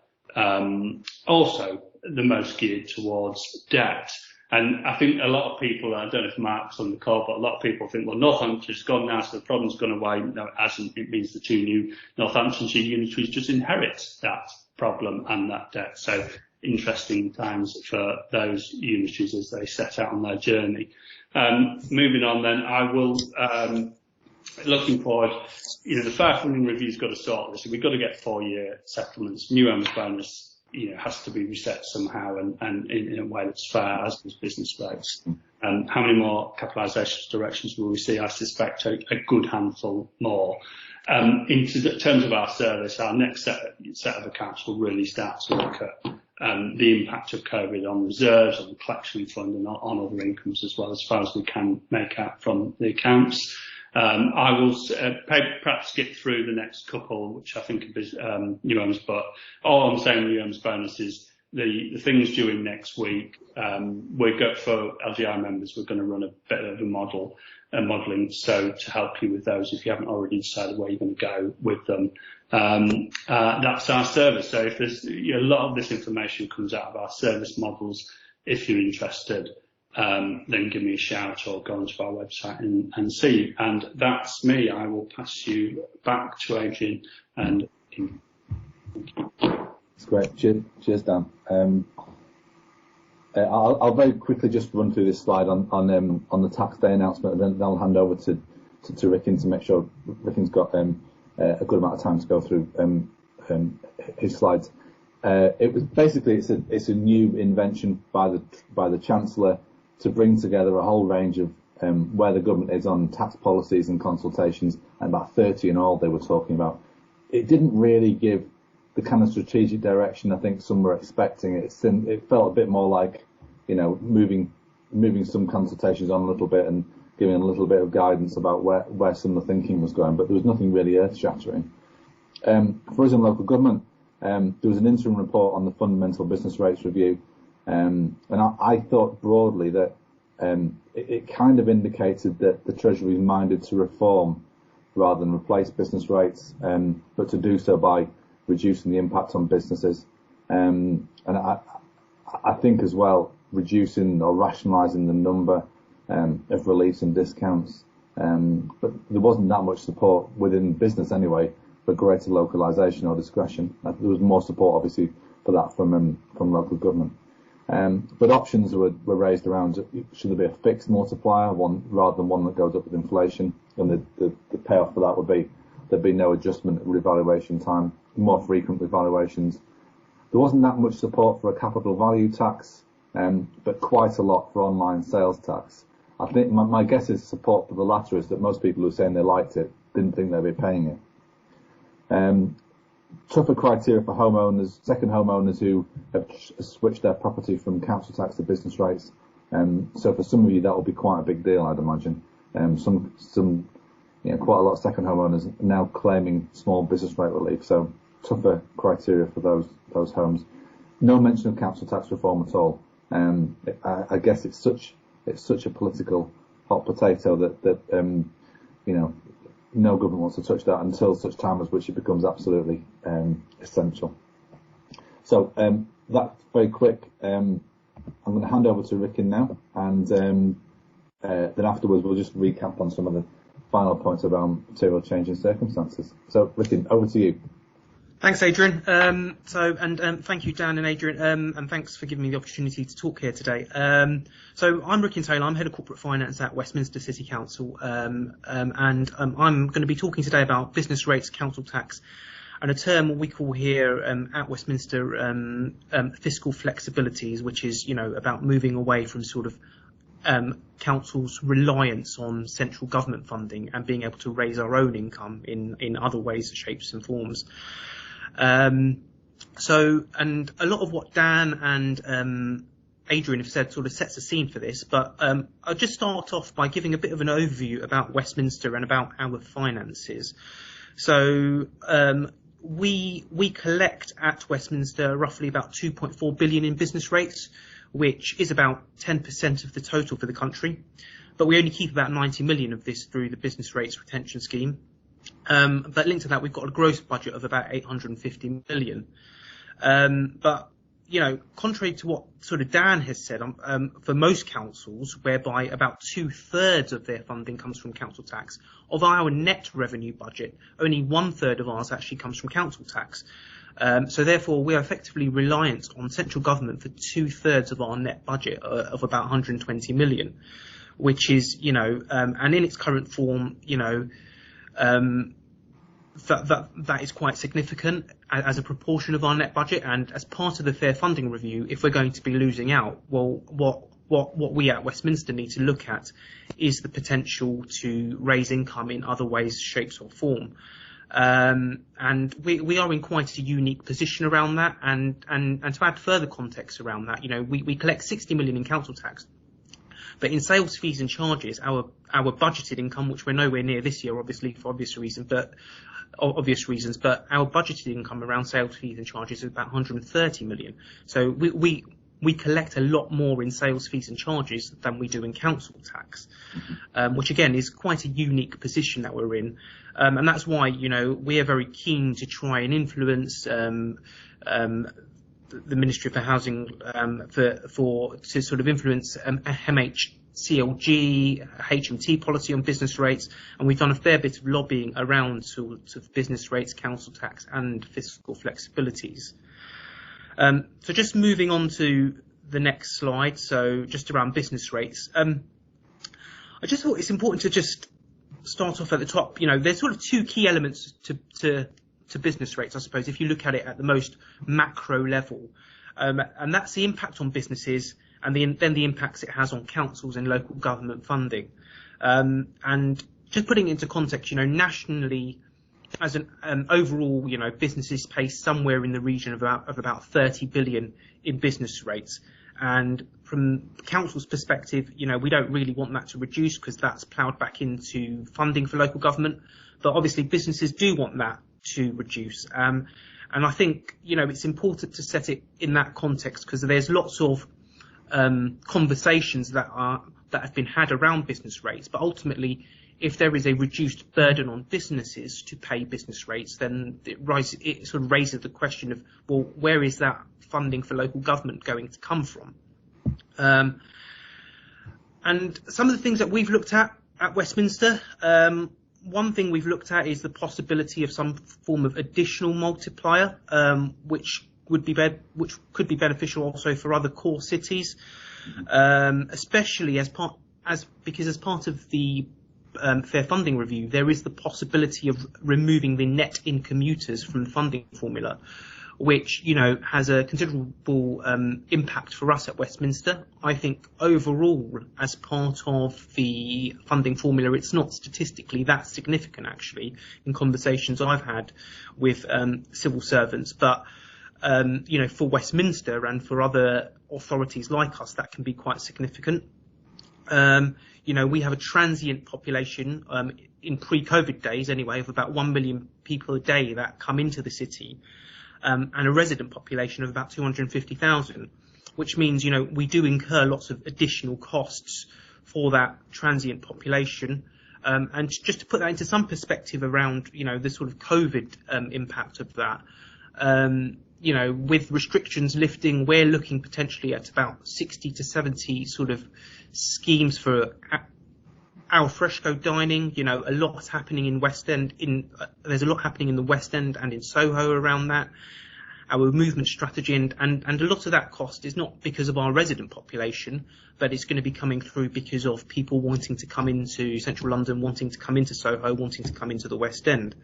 also the most geared towards debt. And I think a lot of people, I don't know if Mark's on the call, but a lot of people think, well, Northampton's gone now, so the problem's gone away. No, it hasn't. It means the two new Northamptonshire unitaries just inherit that problem and that debt. So interesting times for those unitaries as they set out on their journey. Moving on then, I will, looking forward, the fair funding review's got to sort this. We've got to get 4-year settlements. New owners bonus, has to be reset somehow and in a way that's fair, as does business rates. How many more capitalisation directions will we see? I suspect a good handful more. In terms of our service, our next set of accounts will really start to look at the impact of COVID on reserves, on the collection fund, and on other incomes as well, as far as we can make out from the accounts. I will perhaps skip through the next couple, which I think are new owners, but all I'm saying new owners bonus is the things due in next week. We've got, for LGI members, we're going to run a bit of a modelling, so to help you with those if you haven't already decided where you're going to go with them. That's our service. So if there's a lot of this information comes out of our service models, if you're interested, then give me a shout or go onto our website and see. And that's me. I will pass you back to Adrian and Kim. That's great. Cheers, Dan. I'll very quickly just run through this slide on the tax day announcement, and then I'll hand over to Ricken to make sure Ricken's got a good amount of time to go through his slides. It was basically it's a new invention by the Chancellor to bring together a whole range of where the government is on tax policies and consultations, and about 30 in all they were talking about. It didn't really give the kind of strategic direction I think some were expecting. It felt a bit more like, moving some consultations on a little bit and giving a little bit of guidance about where some of the thinking was going, but there was nothing really earth-shattering. For us in local government, there was an interim report on the fundamental business rates review, and I thought broadly that it kind of indicated that the Treasury is minded to reform rather than replace business rates, but to do so by reducing the impact on businesses, and I think as well reducing or rationalising the number of reliefs and discounts, but there wasn't that much support within business anyway for greater localisation or discretion. There was more support obviously for that from local government. But options were raised around, should there be a fixed multiplier, one rather than one that goes up with inflation, and the payoff for that would be there'd be no adjustment at revaluation time, more frequent revaluations. There wasn't that much support for a capital value tax, but quite a lot for online sales tax. I think my guess is support for the latter is that most people who are saying they liked it didn't think they'd be paying it. Tougher criteria for homeowners, second homeowners who have switched their property from council tax to business rates. So for some of you that will be quite a big deal, I'd imagine. Quite a lot of second homeowners now claiming small business rate relief. So tougher criteria for those homes. No mention of council tax reform at all. I guess it's such a political hot potato that no government wants to touch that until such time as which it becomes absolutely essential. So that's very quick. I'm going to hand over to Ricken now, and then afterwards we'll just recap on some of final points around material change in circumstances. So, Ricky, over to you. Thanks, Adrian. Thank you, Dan and Adrian, and thanks for giving me the opportunity to talk here today. So I'm Ricky Taylor. I'm Head of Corporate Finance at Westminster City Council, and I'm going to be talking today about business rates, council tax, and a term we call here at Westminster fiscal flexibilities, which is, about moving away from sort of council's reliance on central government funding and being able to raise our own income in other ways, shapes and forms. And a lot of what Dan and Adrian have said sort of sets the scene for this, but I'll just start off by giving a bit of an overview about Westminster and about our finances. So we collect at Westminster roughly about 2.4 billion in business rates, which is about 10% of the total for the country, but we only keep about 90 million of this through the business rates retention scheme. But linked to that, we've got a gross budget of about 850 million. But, contrary to what sort of Dan has said, for most councils, whereby about 2/3 of their funding comes from council tax, of our net revenue budget, only 1/3 of ours actually comes from council tax. So therefore, we are effectively reliant on central government for 2/3 of our net budget of about 120 million, which is, and in its current form, that is quite significant as a proportion of our net budget. And as part of the Fair Funding Review, if we're going to be losing out, well, what we at Westminster need to look at is the potential to raise income in other ways, shapes or form. And we are in quite a unique position around that. And to add further context around that, we collect 60 million in council tax. But in sales fees and charges, our budgeted income, which we're nowhere near this year, obviously for obvious reasons, but our budgeted income around sales fees and charges is about 130 million. So we collect a lot more in sales fees and charges than we do in council tax, which again is quite a unique position that we're in. And that's why, we are very keen to try and influence the Ministry for Housing to sort of influence MHCLG, HMT policy on business rates, and we've done a fair bit of lobbying around sort of business rates, council tax, and fiscal flexibilities. So just moving on to the next slide, so just around business rates. I just thought it's important to just start off at the top. There's sort of two key elements to business rates, I suppose, if you look at it at the most macro level, and that's the impact on businesses and then the impacts it has on councils and local government funding. And just putting it into context, nationally, as an overall, businesses pay somewhere in the region of about 30 billion in business rates. And from the council's perspective, we don't really want that to reduce because that's ploughed back into funding for local government. But obviously businesses do want that to reduce. And I think, it's important to set it in that context because there's lots of conversations that have been had around business rates. But ultimately, if there is a reduced burden on businesses to pay business rates, then it sort of raises the question of, well, where is that funding for local government going to come from? And some of the things that we've looked at Westminster, one thing we've looked at is the possibility of some form of additional multiplier, which could be beneficial also for other core cities, especially because as part of the Fair Funding Review, there is the possibility of removing the net in commuters from the funding formula, which, has a considerable impact for us at Westminster. I think overall, as part of the funding formula, it's not statistically that significant, actually, in conversations I've had with civil servants. But, for Westminster and for other authorities like us, that can be quite significant. We have a transient population in pre-COVID days anyway of about 1 million people a day that come into the city, and a resident population of about 250,000, which means, we do incur lots of additional costs for that transient population. And just to put that into some perspective around, the sort of COVID impact of that, with restrictions lifting, we're looking potentially at about 60 to 70 sort of schemes for al fresco dining, a lot's happening in West End. There's a lot happening in the West End and in Soho around that. Our movement strategy and a lot of that cost is not because of our resident population, but it's going to be coming through because of people wanting to come into central London, wanting to come into Soho, wanting to come into the West End.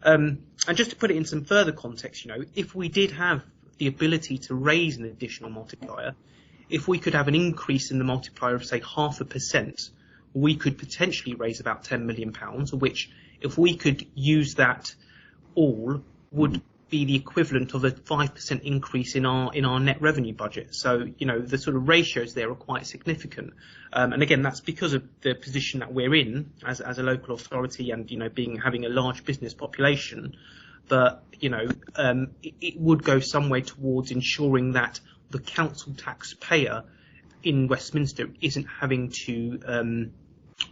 And just to put it in some further context, if we did have the ability to raise an additional multiplier, if we could have an increase in the multiplier of say 0.5%, we could potentially raise about £10 million, which if we could use that all would be the equivalent of a 5% increase in our net revenue budget. So, the sort of ratios there are quite significant. And again, that's because of the position that we're in as a local authority and, having a large business population. But, it would go some way towards ensuring that the council taxpayer in Westminster isn't having to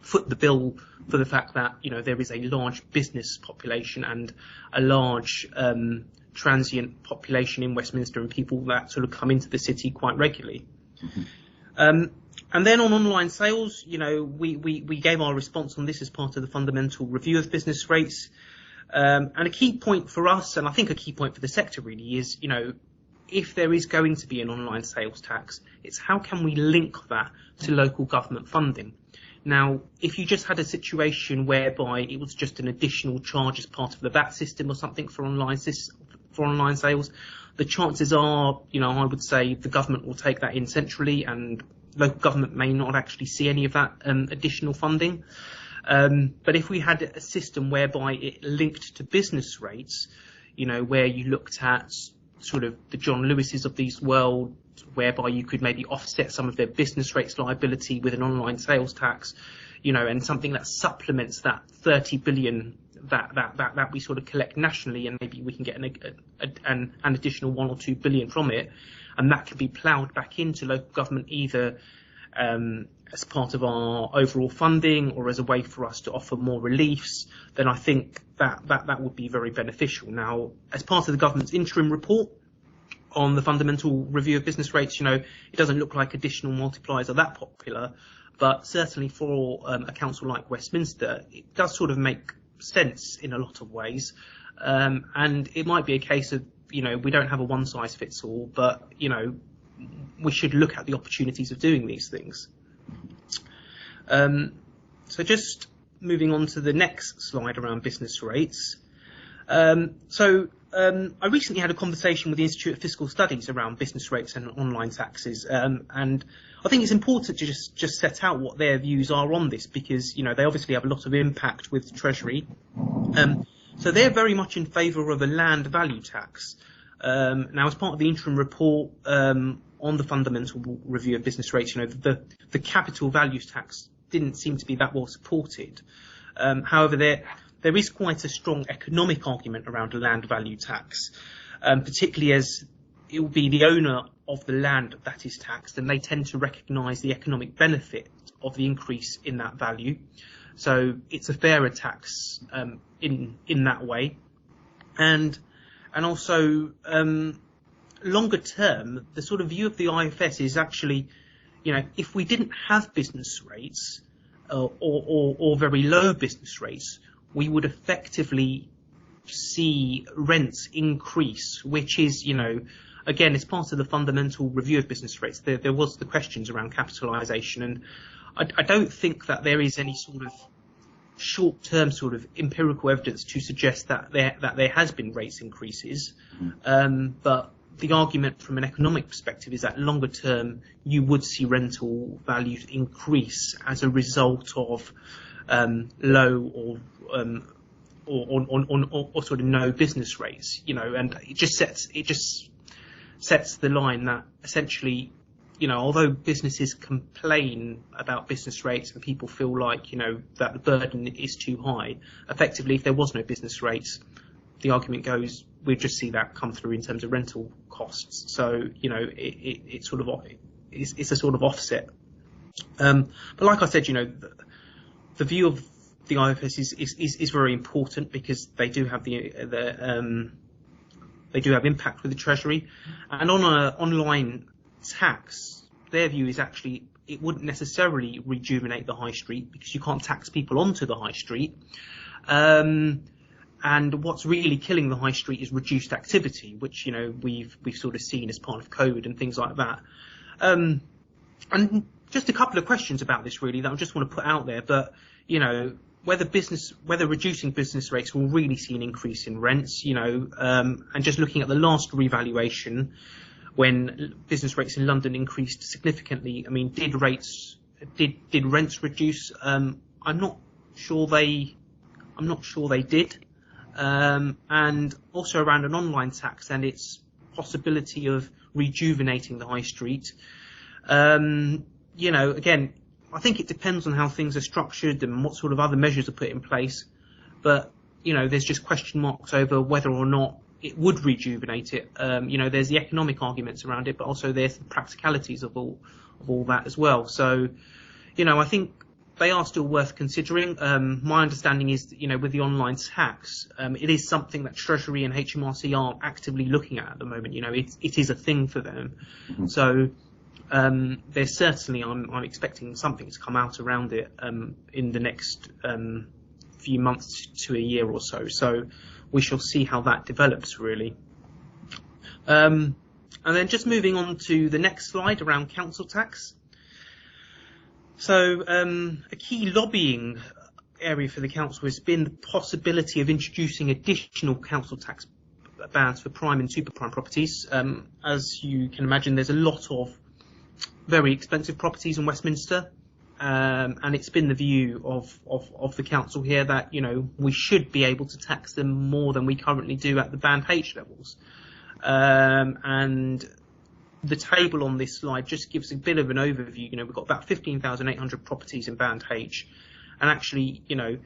foot the bill for the fact that there is a large business population and a large transient population in Westminster and people that sort of come into the city quite regularly. And then on online sales, we gave our response on this as part of the fundamental review of business rates. And a key point for us, and I think a key point for the sector really, is if there is going to be an online sales tax, it's how can we link that to local government funding. Now, if you just had a situation whereby it was just an additional charge as part of the VAT system or something for online sales, the chances are, I would say the government will take that in centrally and local government may not actually see any of that additional funding. But if we had a system whereby it linked to business rates, where you looked at sort of the John Lewises of these world, whereby you could maybe offset some of their business rates liability with an online sales tax, and something that supplements that 30 billion that we sort of collect nationally, and maybe we can get an additional 1 or 2 billion from it, and that could be ploughed back into local government either as part of our overall funding or as a way for us to offer more reliefs, then I think that would be very beneficial. Now, as part of the government's interim report on the fundamental review of business rates, it doesn't look like additional multipliers are that popular, but certainly for a council like Westminster, it does sort of make sense in a lot of ways. And it might be a case of, we don't have a one size fits all, but, we should look at the opportunities of doing these things. So just moving on to the next slide around business rates. I recently had a conversation with the Institute of Fiscal Studies around business rates and online taxes, and I think it's important to just set out what their views are on this, because they obviously have a lot of impact with Treasury. So they're very much in favour of a land value tax. Now, as part of the interim report on the fundamental review of business rates, the capital values tax didn't seem to be that well supported. However, there is quite a strong economic argument around a land value tax, particularly as it will be the owner of the land that is taxed, and they tend to recognise the economic benefit of the increase in that value. So it's a fairer tax in that way, and also longer term, the sort of view of the IFS is actually, if we didn't have business rates or very low business rates, we would effectively see rents increase, which is, again, as part of the fundamental review of business rates, there was the questions around capitalisation, and I don't think that there is any sort of short-term sort of empirical evidence to suggest that there has been rates increases, but the argument from an economic perspective is that longer term you would see rental values increase as a result of low or sort of no business rates, and it just sets the line that essentially, although businesses complain about business rates and people feel like, that the burden is too high, effectively, if there was no business rates, the argument goes, we'd just see that come through in terms of rental costs. So, it's a sort of offset. But like I said, the view of the IFS is very important, because they do have they do have impact with the Treasury, and on an online tax, their view is actually it wouldn't necessarily rejuvenate the high street because you can't tax people onto the high street. And what's really killing the high street is reduced activity, which, you know, we've sort of seen as part of COVID and things like that. And just a couple of questions about this really that I just want to put out there. But, you know, whether reducing business rates will really see an increase in rents, you know, and just looking at the last revaluation when business rates in London increased significantly, I mean, did rents reduce? I'm not sure they did. And also around an online tax and its possibility of rejuvenating the high street. You know, again, I think it depends on how things are structured and what sort of other measures are put in place. But, you know, there's just question marks over whether or not it would rejuvenate it. You know, there's the economic arguments around it, but also there's the practicalities of all that as well. So, you know, I think they are still worth considering. My understanding is, you know, with the online tax, it is something that Treasury and HMRC are actively looking at the moment. You know, it is a thing for them. Mm-hmm. So there's certainly, I'm expecting something to come out around it in the next few months to a year or so. So we shall see how that develops, really. And then just moving on to the next slide around council tax. So a key lobbying area for the council has been the possibility of introducing additional council tax bands for prime and super prime properties. As you can imagine, there's a lot of very expensive properties in Westminster, and it's been the view of the council here that, you know, we should be able to tax them more than we currently do at the band H levels. And the table on this slide just gives a bit of an overview. You know, we've got about 15,800 properties in band H, and actually, you know,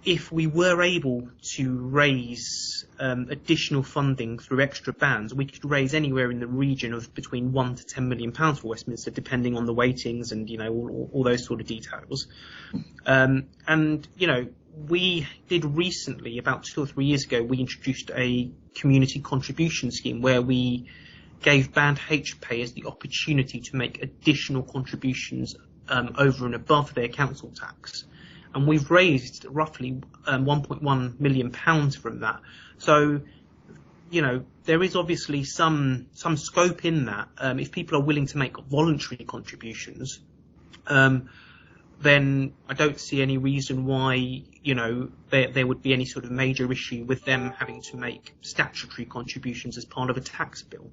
if we were able to raise additional funding through extra bands, we could raise anywhere in the region of between £1 to £10 million for Westminster, depending on the weightings and, you know, all those sort of details. And, you know, we did recently, about 2 or 3 years ago, we introduced a community contribution scheme where we gave band H payers the opportunity to make additional contributions over and above their council tax. And we've raised roughly £1.1 million from that. So, you know, there is obviously some scope in that. If people are willing to make voluntary contributions, then I don't see any reason why, you know, there would be any sort of major issue with them having to make statutory contributions as part of a tax bill.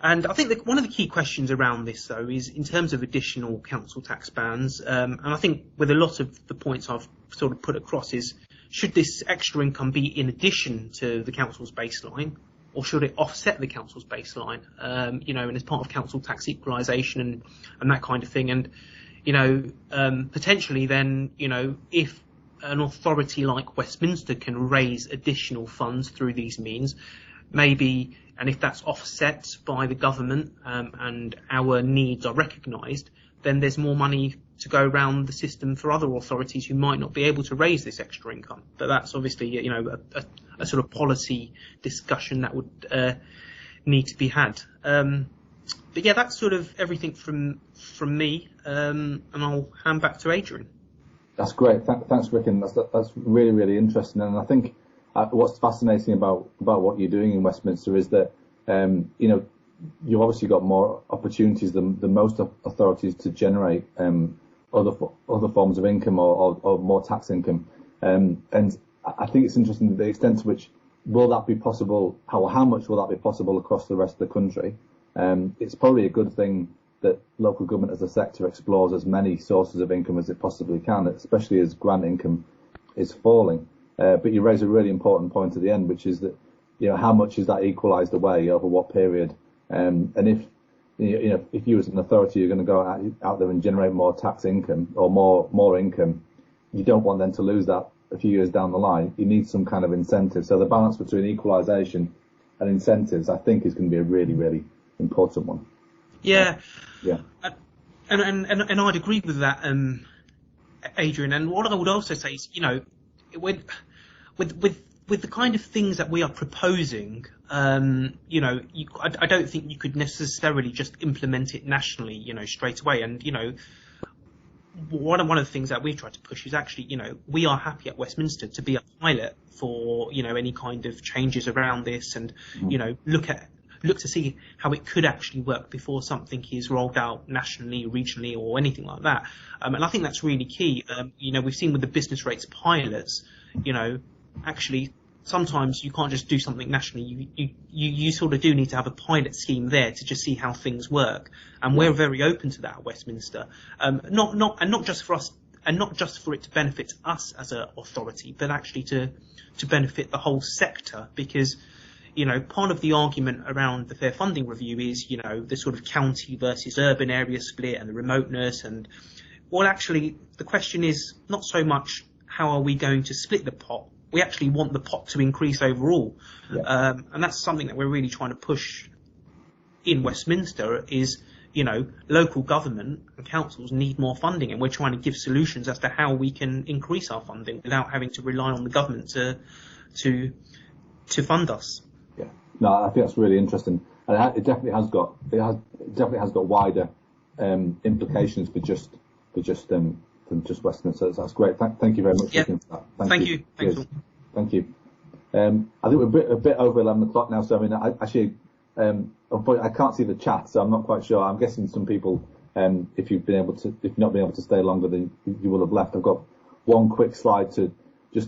And I think that one of the key questions around this, though, is in terms of additional council tax bands, and I think with a lot of the points I've sort of put across is, should this extra income be in addition to the council's baseline, or should it offset the council's baseline, you know, and as part of council tax equalisation and that kind of thing? And, you know, potentially then, you know, if an authority like Westminster can raise additional funds through these means, maybe, and if that's offset by the government and our needs are recognised, then there's more money to go around the system for other authorities who might not be able to raise this extra income. But that's obviously, you know, a sort of policy discussion that would need to be had. But yeah, that's sort of everything from me, and I'll hand back to Adrian. That's great. Thanks, Rick. And that's really, really interesting. And I think what's fascinating about what you're doing in Westminster is that, you know, you've obviously got more opportunities than most authorities to generate other forms of income or more tax income. And I think it's interesting the extent to which will that be possible, how much will that be possible across the rest of the country. It's probably a good thing that local government as a sector explores as many sources of income as it possibly can, especially as grant income is falling. But you raise a really important point at the end, which is that, you know, how much is that equalised away over what period? And if, you know, if you as an authority are going to go out there and generate more tax income or more income, you don't want them to lose that a few years down the line. You need some kind of incentive. So the balance between equalisation and incentives, I think, is going to be a really, really important one. Yeah. Yeah. And I'd agree with that, Adrian. And what I would also say is, you know, with the kind of things that we are proposing, I don't think you could necessarily just implement it nationally, straight away. And, one of the things that we've tried to push is actually, we are happy at Westminster to be a pilot for, any kind of changes around this and, look to see how it could actually work before something is rolled out nationally, regionally, or anything like that. And I think that's really key. We've seen with the business rates pilots, actually sometimes you can't just do something nationally. You sort of do need to have a pilot scheme there to just see how things work. And we're very open to that at Westminster. Not just for us, and not just for it to benefit us as an authority, but actually to benefit the whole sector, because part of the argument around the Fair Funding Review is, the sort of county versus urban area split and the remoteness. And, well, actually, the question is not so much how are we going to split the pot. We actually want the pot to increase overall. Yeah. And that's something that we're really trying to push in Westminster is, local government and councils need more funding, and we're trying to give solutions as to how we can increase our funding without having to rely on the government to fund us. Yeah, no, I think that's really interesting, and it definitely has got wider implications for just Westminster. So that's great. Thank you very much. Yeah. For that. Thank you. Thank you. I think we're a bit over 11 o'clock now, so I can't see the chat, so I'm not quite sure. I'm guessing some people, if you've not been able to stay longer, then you will have left. I've got one quick slide to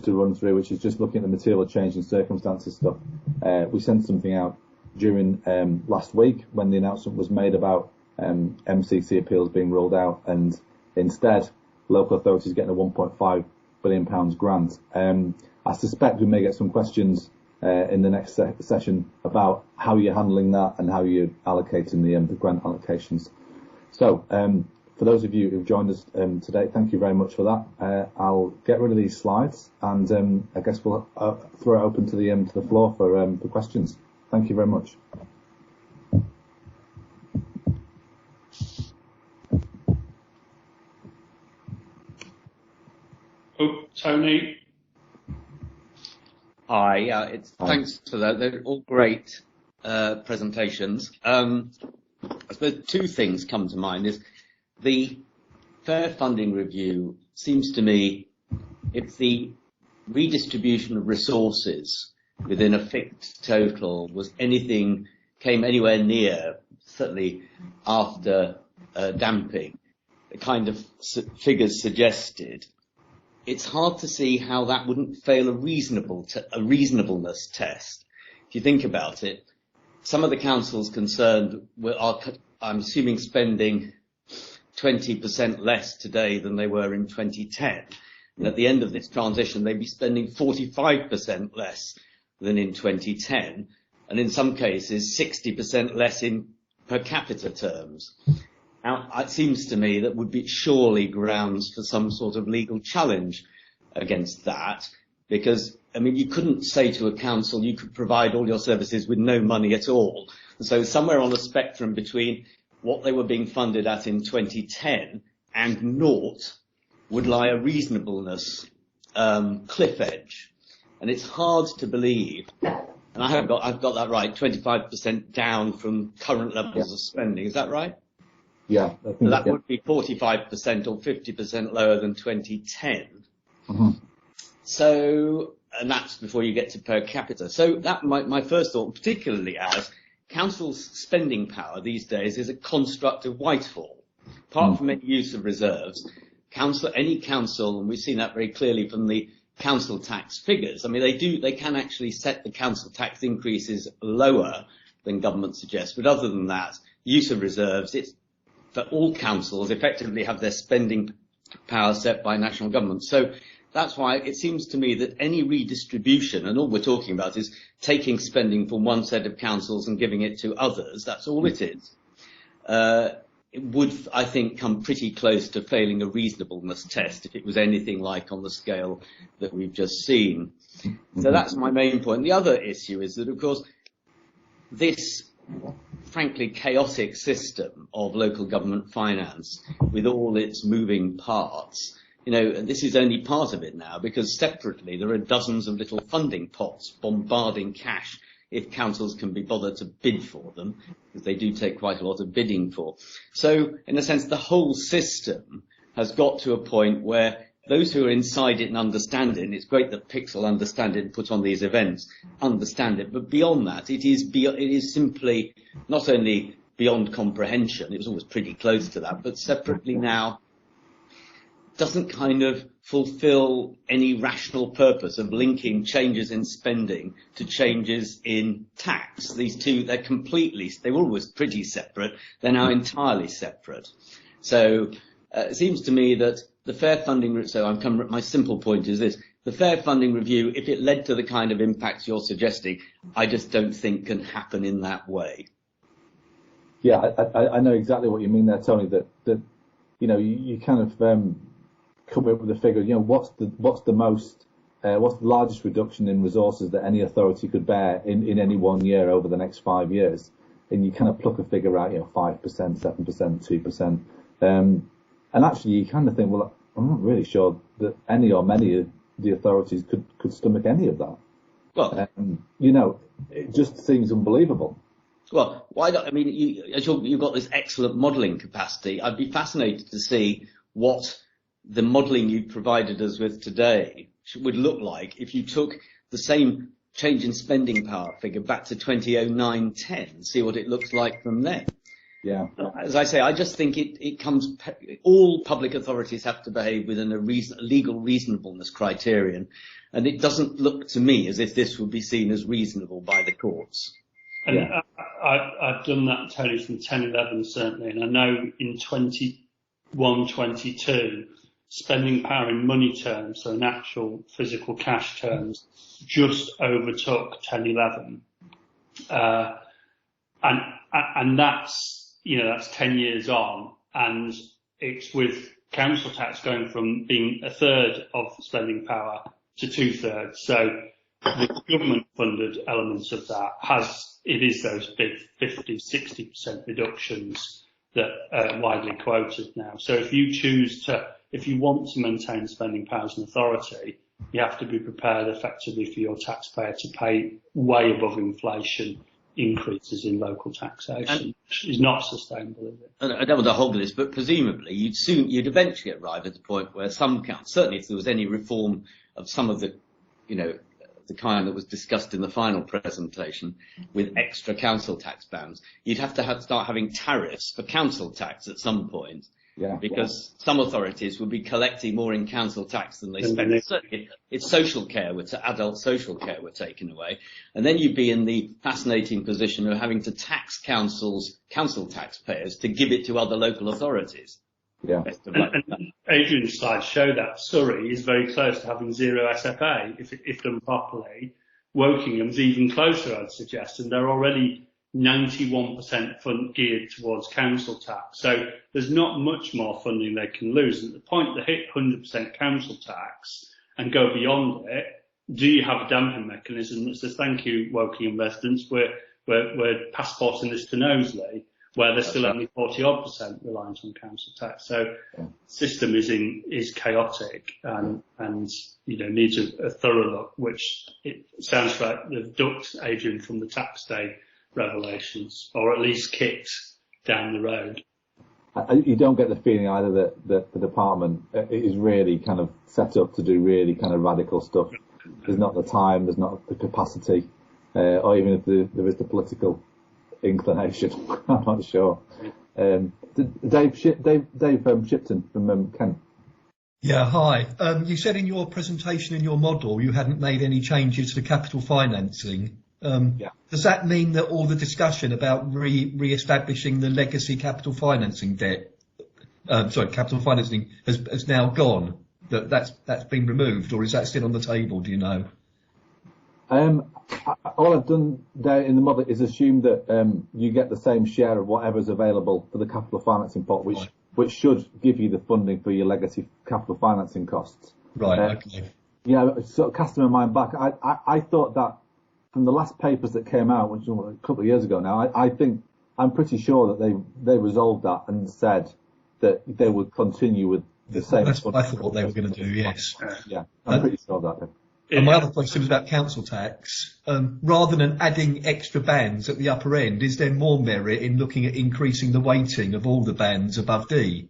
run through, which is just looking at the material change in circumstances stuff. We sent something out during last week when the announcement was made about MCC appeals being ruled out, and instead local authorities getting a £1.5 billion grant. I suspect we may get some questions in the next session about how you're handling that and how you're allocating the grant allocations. So for those of you who've joined us today, thank you very much for that. I'll get rid of these slides, and I guess we'll throw it open to the floor for questions. Thank you very much. Oh, Tony. Hi, thanks for that. They're all great presentations. I suppose two things come to mind. Is the Fair Funding Review seems to me, if the redistribution of resources within a fixed total came anywhere near, certainly after damping, the kind of figures suggested, it's hard to see how that wouldn't fail a reasonableness test. If you think about it, some of the councils concerned are, I'm assuming, spending 20% less today than they were in 2010. And at the end of this transition, they'd be spending 45% less than in 2010. And in some cases, 60% less in per capita terms. Now, it seems to me that would be surely grounds for some sort of legal challenge against that, because, you couldn't say to a council you could provide all your services with no money at all. And so somewhere on the spectrum between what they were being funded at in 2010 and naught would lie a reasonableness cliff edge. And it's hard to believe, and I've got that right, 25% down from current levels of spending. Is that right? Yeah, I think that would be 45% or 50% lower than 2010. Mm-hmm. So, and that's before you get to per capita. So that my first thought, particularly as council's spending power these days is a construct of Whitehall. Apart from any use of reserves, any council, and we've seen that very clearly from the council tax figures. They can actually set the council tax increases lower than government suggests. But other than that, use of reserves, it's that all councils effectively have their spending power set by national government. So that's why it seems to me that any redistribution, and all we're talking about is taking spending from one set of councils and giving it to others, that's all it is, it would, I think, come pretty close to failing a reasonableness test if it was anything like on the scale that we've just seen. So that's my main point. The other issue is that, of course, this frankly chaotic system of local government finance with all its moving parts, this is only part of it now, because separately there are dozens of little funding pots bombarding cash if councils can be bothered to bid for them, because they do take quite a lot of bidding for. So, in a sense, the whole system has got to a point where those who are inside it and understand it, and it's great that Pixel understand it and put on these events, understand it, but beyond that, it is simply not only beyond comprehension, it was always pretty close to that, but separately now doesn't kind of fulfill any rational purpose of linking changes in spending to changes in tax. These two, they were always pretty separate, they're now entirely separate. So it seems to me that the fair funding, my simple point is this, the fair funding review, if it led to the kind of impacts you're suggesting, I just don't think can happen in that way. Yeah, I know exactly what you mean there, Tony, that you kind of come up with a figure, what's the largest reduction in resources that any authority could bear in any 1 year over the next 5 years, and you kind of pluck a figure out, 5%, 7%, 2%, and actually you kind of think, well, I'm not really sure that any or many of the authorities could stomach any of that. Well, it just seems unbelievable. Well, why not? I mean, you've got this excellent modelling capacity. I'd be fascinated to see what the modelling you provided us with today would look like if you took the same change in spending power figure back to 2009-10, see what it looks like from then. Yeah. As I say, I just think all public authorities have to behave within a legal reasonableness criterion, and it doesn't look to me as if this would be seen as reasonable by the courts. And I've done that, Tony, from 10-11 certainly, and I know in 21-22, spending power in money terms, so in actual physical cash terms, just overtook 10-11, and that's 10 years on, and it's with council tax going from being a third of spending power to 2/3. So the government-funded elements of that it is those big 50-60% reductions that are widely quoted now. So if you want to maintain spending power as an authority, you have to be prepared effectively for your taxpayer to pay way above inflation increases in local taxation, which is not sustainable, is it? I don't want to hog this, but presumably you'd eventually arrive at the point where some councils, certainly if there was any reform of some of the kind that was discussed in the final presentation with extra council tax bands, you'd have to start having tariffs for council tax at some point. Yeah, because some authorities would be collecting more in council tax than they spend. Certainly, if social care adult social care were taken away, and then you'd be in the fascinating position of having to tax council taxpayers to give it to other local authorities. Yeah. And Adrian's slides show that Surrey is very close to having zero SFA if done properly. Wokingham's even closer, I'd suggest, and they're already 91% geared towards council tax. So there's not much more funding they can lose. At the point they hit 100% council tax and go beyond it, do you have a damping mechanism that says, thank you, Wokingham residents, we're passporting this to Knowsley, where they're still only 40-odd% reliant on council tax. So the system is chaotic and needs a thorough look, which it sounds like they've ducked, Adrian, from the tax day revelations, or at least kicked down the road. You don't get the feeling either that the department is really kind of set up to do really kind of radical stuff. There's not the time, there's not the capacity, or even if there is the political inclination. I'm not sure. Dave Shipton from Kent. Yeah, hi. You said in your presentation, in your model, you hadn't made any changes to capital financing. Does that mean that all the discussion about re-establishing the legacy capital financing debt, capital financing has now gone? That's been removed, or is that still on the table? Do you know? All I've done there in the model is assume that you get the same share of whatever's available for the capital financing pot, which should give you the funding for your legacy capital financing costs. Right. Okay. Yeah. So casting my mind back, I thought that from the last papers that came out, which was a couple of years ago now, I'm pretty sure that they resolved that and said that they would continue with the same. That's what I thought they were going to do. Yes. Yeah, I'm pretty sure of that. And my other question was about council tax. Rather than adding extra bands at the upper end, is there more merit in looking at increasing the weighting of all the bands above D?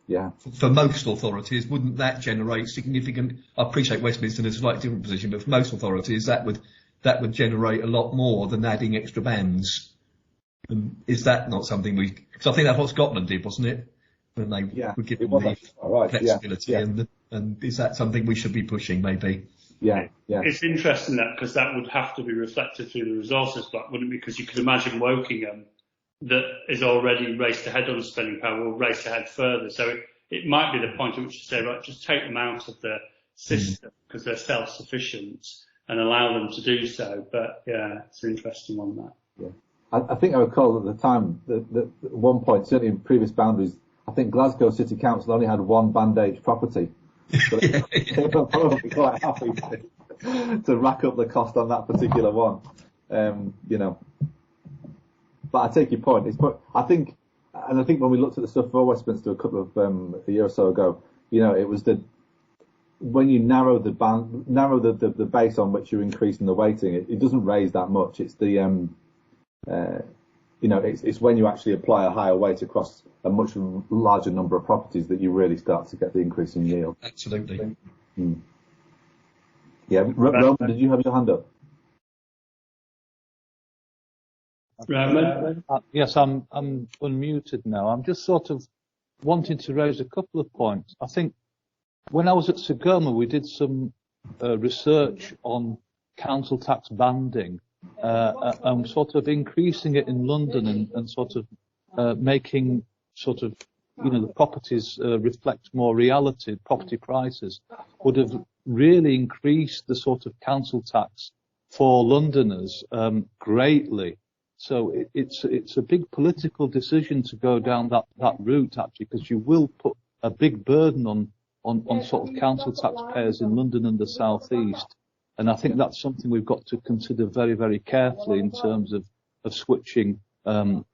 Yeah. For most authorities, wouldn't that generate significant? I appreciate Westminster in a slightly different position, but for most authorities, that would generate a lot more than adding extra bands. And is that not something we? Because I think that's what Scotland did, wasn't it? When they were given the flexibility, and is that something we should be pushing, maybe? Yeah. It's interesting that, because that would have to be reflected through the resources block, wouldn't it? Because you could imagine Wokingham, that is already raced ahead on spending power, will race ahead further. So it might be the point at which you say, right, just take them out of the system because they're self-sufficient and allow them to do so. But yeah, it's an interesting one, that. Yeah. I think I recall at the time that at one point, certainly in previous boundaries, I think Glasgow City Council only had one Band H property. So they were probably quite happy to rack up the cost on that particular one. But I take your point. I think when we looked at the stuff for Westminster a couple of a year or so ago, it was when you narrow the base on which you're increasing the weighting, it doesn't raise that much. It's it's when you actually apply a higher weight across a much larger number of properties that you really start to get the increase in yield. Absolutely. Yeah, Roman, did you have your hand up? Roman? Yes, I'm unmuted now. I'm just sort of wanting to raise a couple of points. I think when I was at Segoma, we did some research on council tax banding and sort of increasing it in London and sort of making sort of the properties reflect more reality. Property prices would have really increased the sort of council tax for Londoners greatly. So it's a big political decision to go down that route, actually, because you will put a big burden on sort of council taxpayers in London and the South East. And I think that's something we've got to consider very, very carefully in terms of switching, the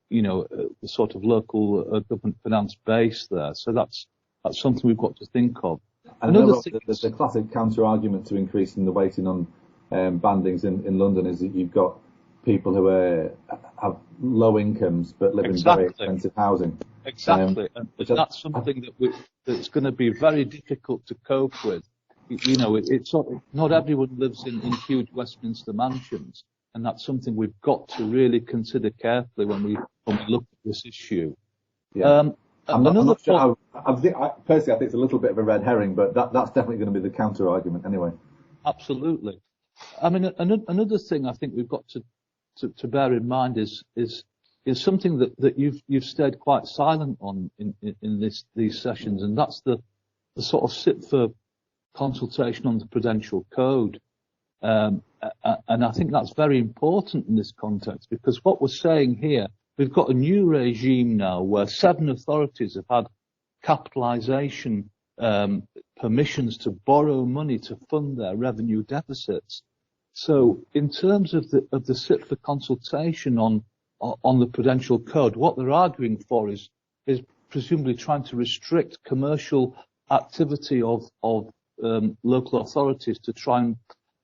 sort of local government finance base there. So that's something we've got to think of. And the classic counter argument to increasing the weighting on bandings in London is that you've got people who have low incomes but live in very expensive housing. Exactly, and that's something that's going to be very difficult to cope with. It's not everyone lives in huge Westminster mansions, and that's something we've got to really consider carefully when we look at this issue. Yeah. I'm not sure. Personally, I think it's a little bit of a red herring, but that's definitely going to be the counter argument anyway. Absolutely. I mean, another thing I think we've got to bear in mind is something that you've stayed quite silent on in these sessions, and that's the sort of SIPFA consultation on the Prudential Code. And I think that's very important in this context, because what we're saying here, we've got a new regime now where 7 authorities have had capitalisation permissions to borrow money to fund their revenue deficits. So in terms of the SIPFA consultation on the Prudential Code, what they're arguing for is presumably trying to restrict commercial activity of local authorities to try and,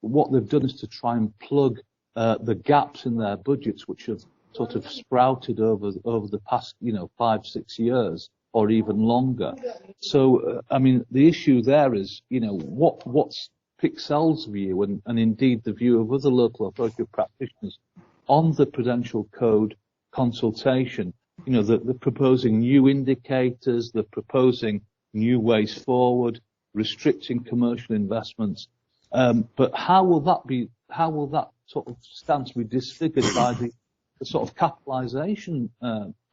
what they've done is to try and plug the gaps in their budgets, which have sort of sprouted over the past 5-6 years or even longer. So I mean, the issue there is what's Pixel's view and indeed the view of other local authority practitioners on the Prudential Code consultation. They're proposing new indicators, they're proposing new ways forward, restricting commercial investments. But how will that sort of stance be disfigured by the sort of capitalisation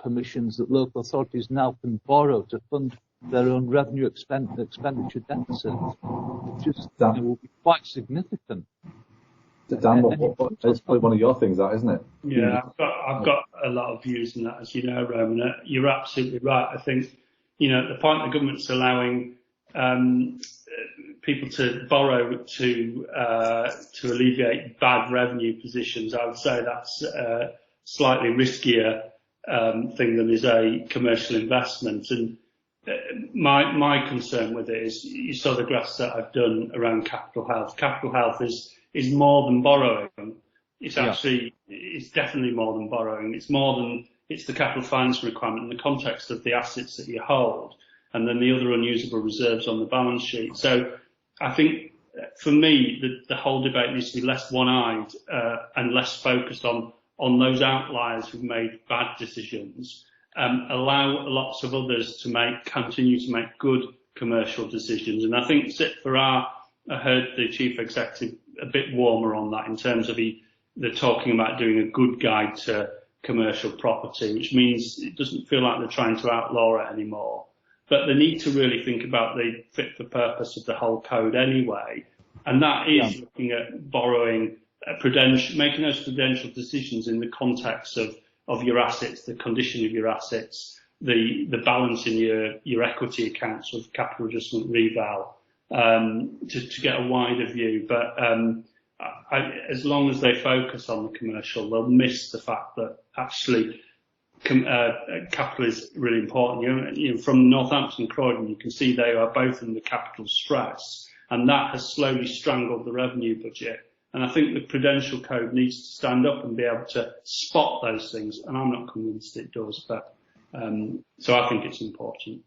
permissions that local authorities now can borrow to fund their own revenue expenditure deficit, which will be quite significant. Dan, it's probably one of your things, that, isn't it? Yeah, I've got a lot of views on that, as you know, Roman. You're absolutely right. I think, at the point the government's allowing people to borrow to alleviate bad revenue positions, I would say that's a slightly riskier thing than is a commercial investment. And my concern with it is, you saw the graphs that I've done around capital health. Capital health is more than borrowing. It's actually, it's definitely more than borrowing. It's the capital finance requirement in the context of the assets that you hold, and then the other unusable reserves on the balance sheet. So I think, for me, the whole debate needs to be less one-eyed and less focused on those outliers who've made bad decisions. Allow lots of others to continue to make good commercial decisions. And I think I heard the chief executive a bit warmer on that, in terms of they're talking about doing a good guide to commercial property, which means it doesn't feel like they're trying to outlaw it anymore. But they need to really think about the fit for purpose of the whole code anyway. And that is looking at borrowing, making those prudential decisions in the context of your assets, the condition of your assets, the balance in your equity accounts with capital adjustment reval, to get a wider view. But as long as they focus on the commercial, they'll miss the fact that actually capital is really important. You know, from Northampton and Croydon, you can see they are both in the capital stress, and that has slowly strangled the revenue budget. And I think the Prudential Code needs to stand up and be able to spot those things, and I'm not convinced it does. But so I think it's important.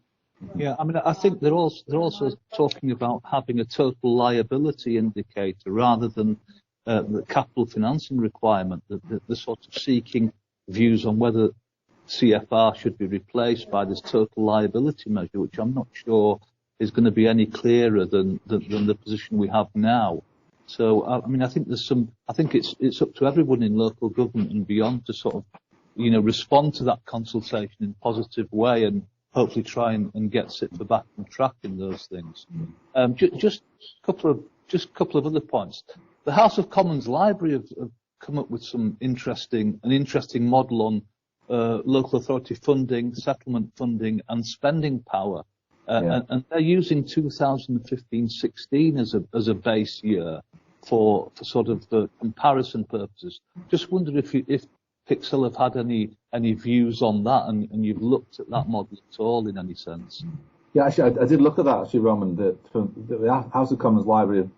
Yeah, I mean, I think they're also talking about having a total liability indicator rather than the capital financing requirement. They're sort of seeking views on whether CFR should be replaced by this total liability measure, which I'm not sure is going to be any clearer than the position we have now. So, I mean, I think it's up to everyone in local government and beyond to sort of, respond to that consultation in a positive way and hopefully try and get SITFA back on track in those things. Just a couple of other points. The House of Commons Library have come up with an interesting model on local authority funding, settlement funding, and spending power. And they're using 2015-16 as a base year for sort of comparison purposes. Just wondered if Pixel have had any views on that, and you've looked at that model at all in any sense. Yeah, actually, I did look at that, actually, Roman. The House of Commons Library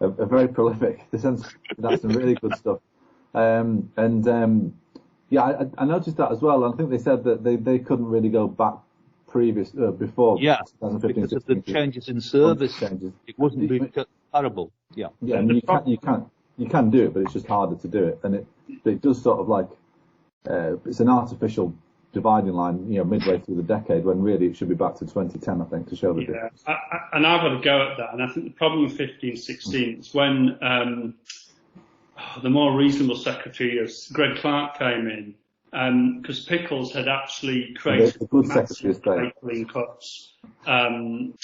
are very prolific. That's some really good stuff. I noticed that as well. And I think they said that they couldn't really go back before. Yeah, because of the changes in service. It wasn't really comparable. Yeah. Yeah, I mean, you can do it, but it's just harder to do it. And it does sort of like, it's an artificial dividing line, midway through the decade, when really it should be back to 2010, I think, to show the difference. And I've had a go at that. And I think the problem with 15-16 is when the more reasonable secretary, Greg Clark, came in, because Pickles had actually created massive rate cuts, and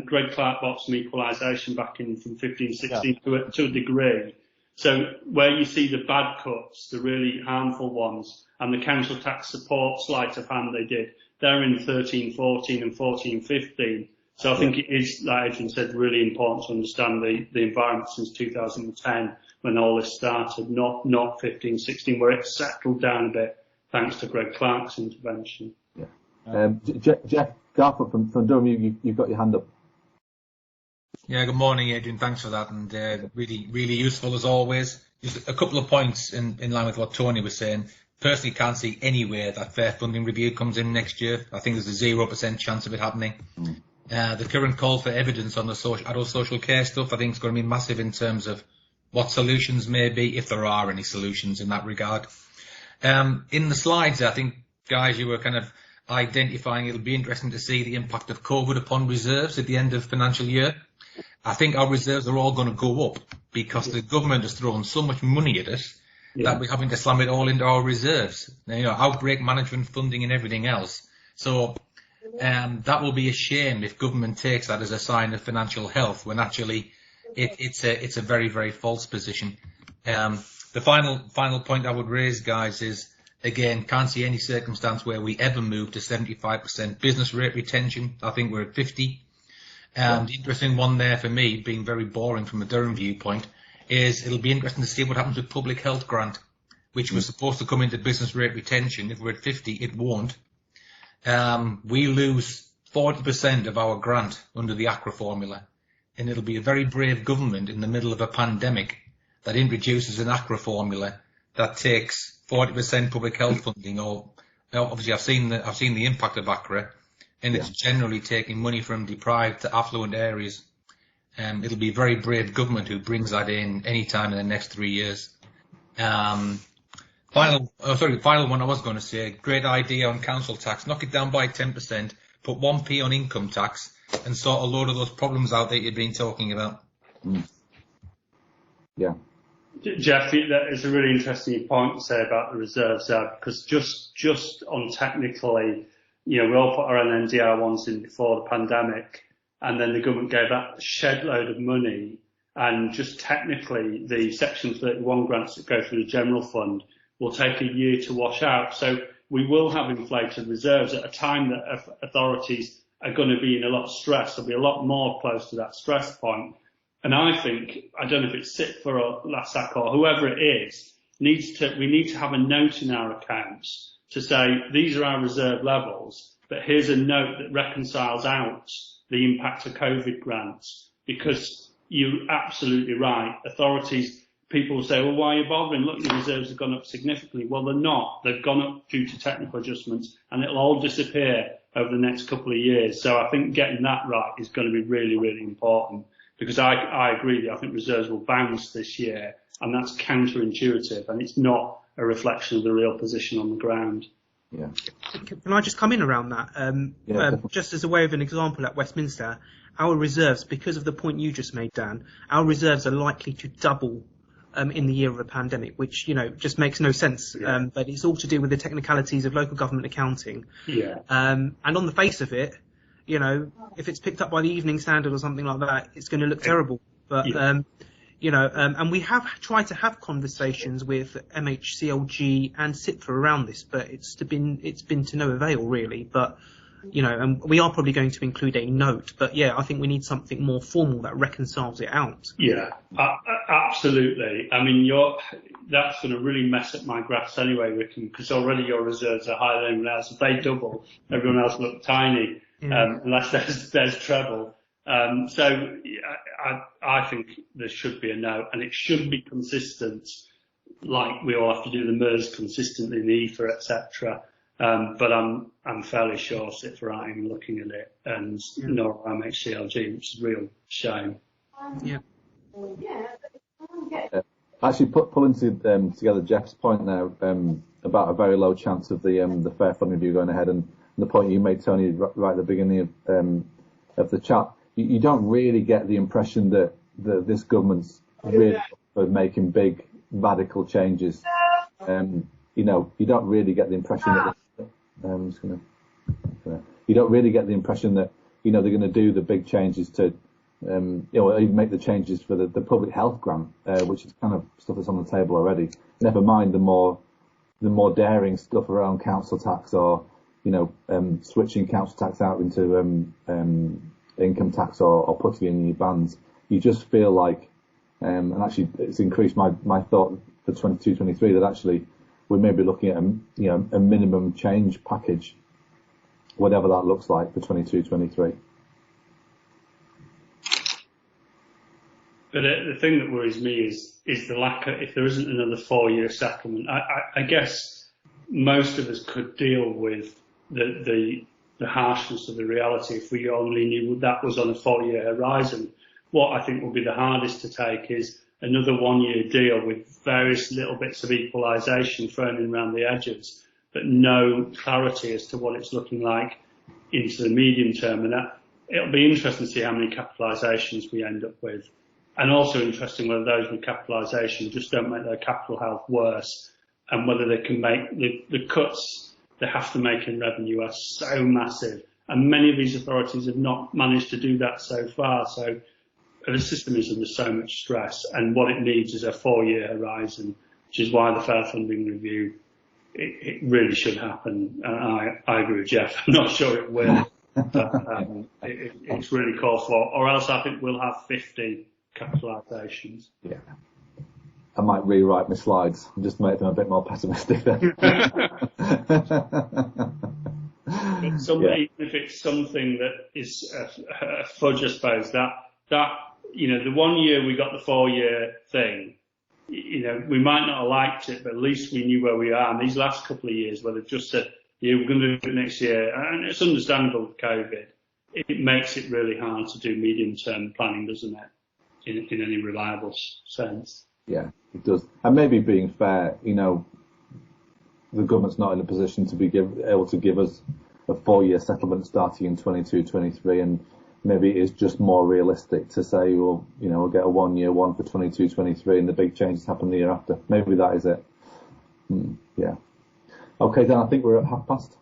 Greg Clark bought some equalisation back in from 15-16 to a degree. So where you see the bad cuts, the really harmful ones, and the council tax support sleight of hand they did, they're in 13-14 and 14-15. So I think it is, like Adrian said, really important to understand the environment since 2010 when all this started, not 15-16, where it settled down a bit thanks to Greg Clark's intervention. Yeah. Jeff Garfoot from Durham, you've got your hand up. Yeah, good morning, Adrian. Thanks for that, and really, really useful as always. Just a couple of points in line with what Tony was saying. Personally, can't see anywhere that fair funding review comes in next year. I think there's a 0% chance of it happening. The current call for evidence on the adult social care stuff, I think, is going to be massive in terms of what solutions may be, if there are any solutions in that regard. In the slides, I think, guys, you were kind of identifying it'll be interesting to see the impact of COVID upon reserves at the end of financial year. I think our reserves are all going to go up because the government has thrown so much money at us that we're having to slam it all into our reserves. Outbreak management funding and everything else. So that will be a shame if government takes that as a sign of financial health when actually it's a very, very false position. The final point I would raise, guys, is again, can't see any circumstance where we ever move to 75% business rate retention. I think we're at 50. The interesting one there for me, being very boring from a Durham viewpoint, is it'll be interesting to see what happens with public health grant, which was supposed to come into business rate retention. If we're at 50, it won't. we lose 40% of our grant under the ACRA formula, and it'll be a very brave government in the middle of a pandemic that introduces an ACRA formula that takes 40% public health funding. Or obviously, I've seen the impact of ACRA, and it's generally taking money from deprived to affluent areas. It'll be a very brave government who brings that in any time in the next 3 years. Final one I was going to say, great idea on council tax. Knock it down by 10%, put 1p on income tax, and sort a load of those problems out that you've been talking about. Yeah. Jeff, that is a really interesting point to say about the reserves there, because just on technically, we all put our own NDR ones in before the pandemic, and then the government gave that shed load of money, and just technically the Section 31 grants that go through the general fund will take a year to wash out. So we will have inflated reserves at a time that authorities are going to be in a lot of stress. They'll be a lot more close to that stress point. And I think, I don't know if it's SITFA or LASAC or whoever it is, we need to have a note in our accounts to say these are our reserve levels, but here's a note that reconciles out the impact of COVID grants, because you're absolutely right. Authorities, people say, well, why are you bothering? Look, your reserves have gone up significantly. Well, they're not. They've gone up due to technical adjustments, and it'll all disappear over the next couple of years. So I think getting that right is going to be really, really important, because I agree that I think reserves will bounce this year, and that's counterintuitive, and it's not a reflection of the real position on the ground. Yeah. Can I just come in around that? Just as a way of an example, at Westminster, our reserves, because of the point you just made, Dan, our reserves are likely to double in the year of a pandemic, which, just makes no sense. Yeah. But it's all to do with the technicalities of local government accounting. Yeah. And on the face of it, if it's picked up by the Evening Standard or something like that, it's going to look terrible. But, and we have tried to have conversations with MHCLG and SITFA around this, but it's been to no avail, really. But, and we are probably going to include a note, but I think we need something more formal that reconciles it out. Yeah, absolutely. I mean, that's going to really mess up my graphs anyway, Ricky, because already your reserves are higher than everyone else. If they double, everyone else looks tiny, unless there's treble. So I think there should be a note, and it should be consistent, like we all have to do the MERS consistently in the EFA, etc. But I'm fairly sure SITFA aren't even looking at it, and nor MHCLG, which is a real shame. Yeah. Actually, pulling together Jeff's point now about a very low chance of the fair fund review going ahead, and the point you made, Tony, right at the beginning of the chat. You don't really get the impression that this government's really making big radical changes. You don't really get the impression that you don't really get the impression that they're going to do the big changes to even make the changes for the public health grant, which is kind of stuff that's on the table already. Never mind the more daring stuff around council tax, or switching council tax out into income tax, or putting it in your bands. You just feel like, and actually it's increased my thought for 22-23 that actually we may be looking at a minimum change package, whatever that looks like for 22-23. But the thing that worries me is the lack of, if there isn't another 4-year settlement. I guess most of us could deal with the harshness of the reality if we only knew that was on a 4-year horizon. What I think will be the hardest to take is another 1-year deal with various little bits of equalisation thrown in around the edges, but no clarity as to what it's looking like into the medium term. And it'll be interesting to see how many capitalisations we end up with. And also interesting whether those with capitalisation just don't make their capital health worse, and whether they can make the cuts they have to make in revenue are so massive. And many of these authorities have not managed to do that so far. So the system is under so much stress, and what it needs is a 4-year horizon, which is why the fair funding review, it really should happen. I agree with Jeff. I'm not sure it will, but it's really called for, or else I think we'll have 50 capitalisations. Yeah. I might rewrite my slides and just make them a bit more pessimistic then. even if it's something that is a fudge, I suppose, that, you know, the 1 year we got the 4-year thing, you know, we might not have liked it, but at least we knew where we are. And these last couple of years, where they've just said, yeah, we're going to do it next year, and it's understandable with COVID, it makes it really hard to do medium-term planning, doesn't it, in any reliable sense? Yeah, it does. And maybe being fair, you know, the government's not in a position to be able to give us a 4-year settlement starting in 22-23, and maybe it is just more realistic to say, well, you know, we'll get a 1-year one for 22-23 and the big changes happen the year after. Maybe that is it. Yeah. Okay, Dan, I think we're at past.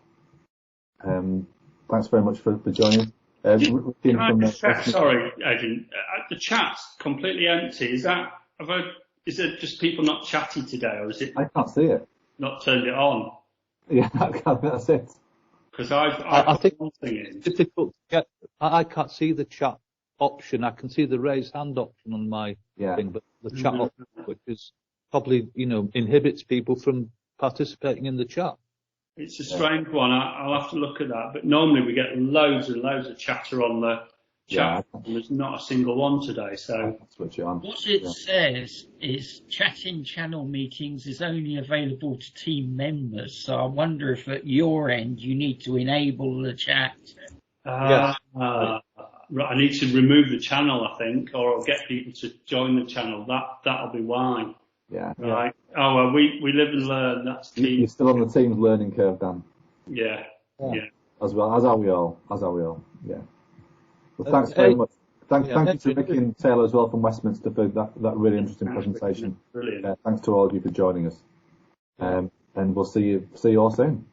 Thanks very much for joining. Sorry, Adrian. The chat's completely empty. Is it just people not chatty today, or is it? I can't see it. Not turned it on. Yeah, that's it. Because I think it's difficult to get. I can't see the chat option. I can see the raise hand option on my thing, but the chat option, which is probably, you know, inhibits people from participating in the chat. It's a strange one. I'll have to look at that. But normally we get loads and loads of chatter on the chat. There's not a single one today. So switch it on. What it says is chatting channel meetings is only available to team members. So I wonder if at your end you need to enable the chat. Right, I need to remove the channel, I think, or I'll get people to join the channel. That'll be why. Yeah. Right. Oh, well, we live and learn. That's team. You're still on the team's learning curve, Dan. Yeah. As well, as are we all. Yeah. Well, thanks very much. Thank you to Ricky and Taylor as well from Westminster for that really interesting presentation. Brilliant. Thanks to all of you for joining us. And we'll see you all soon.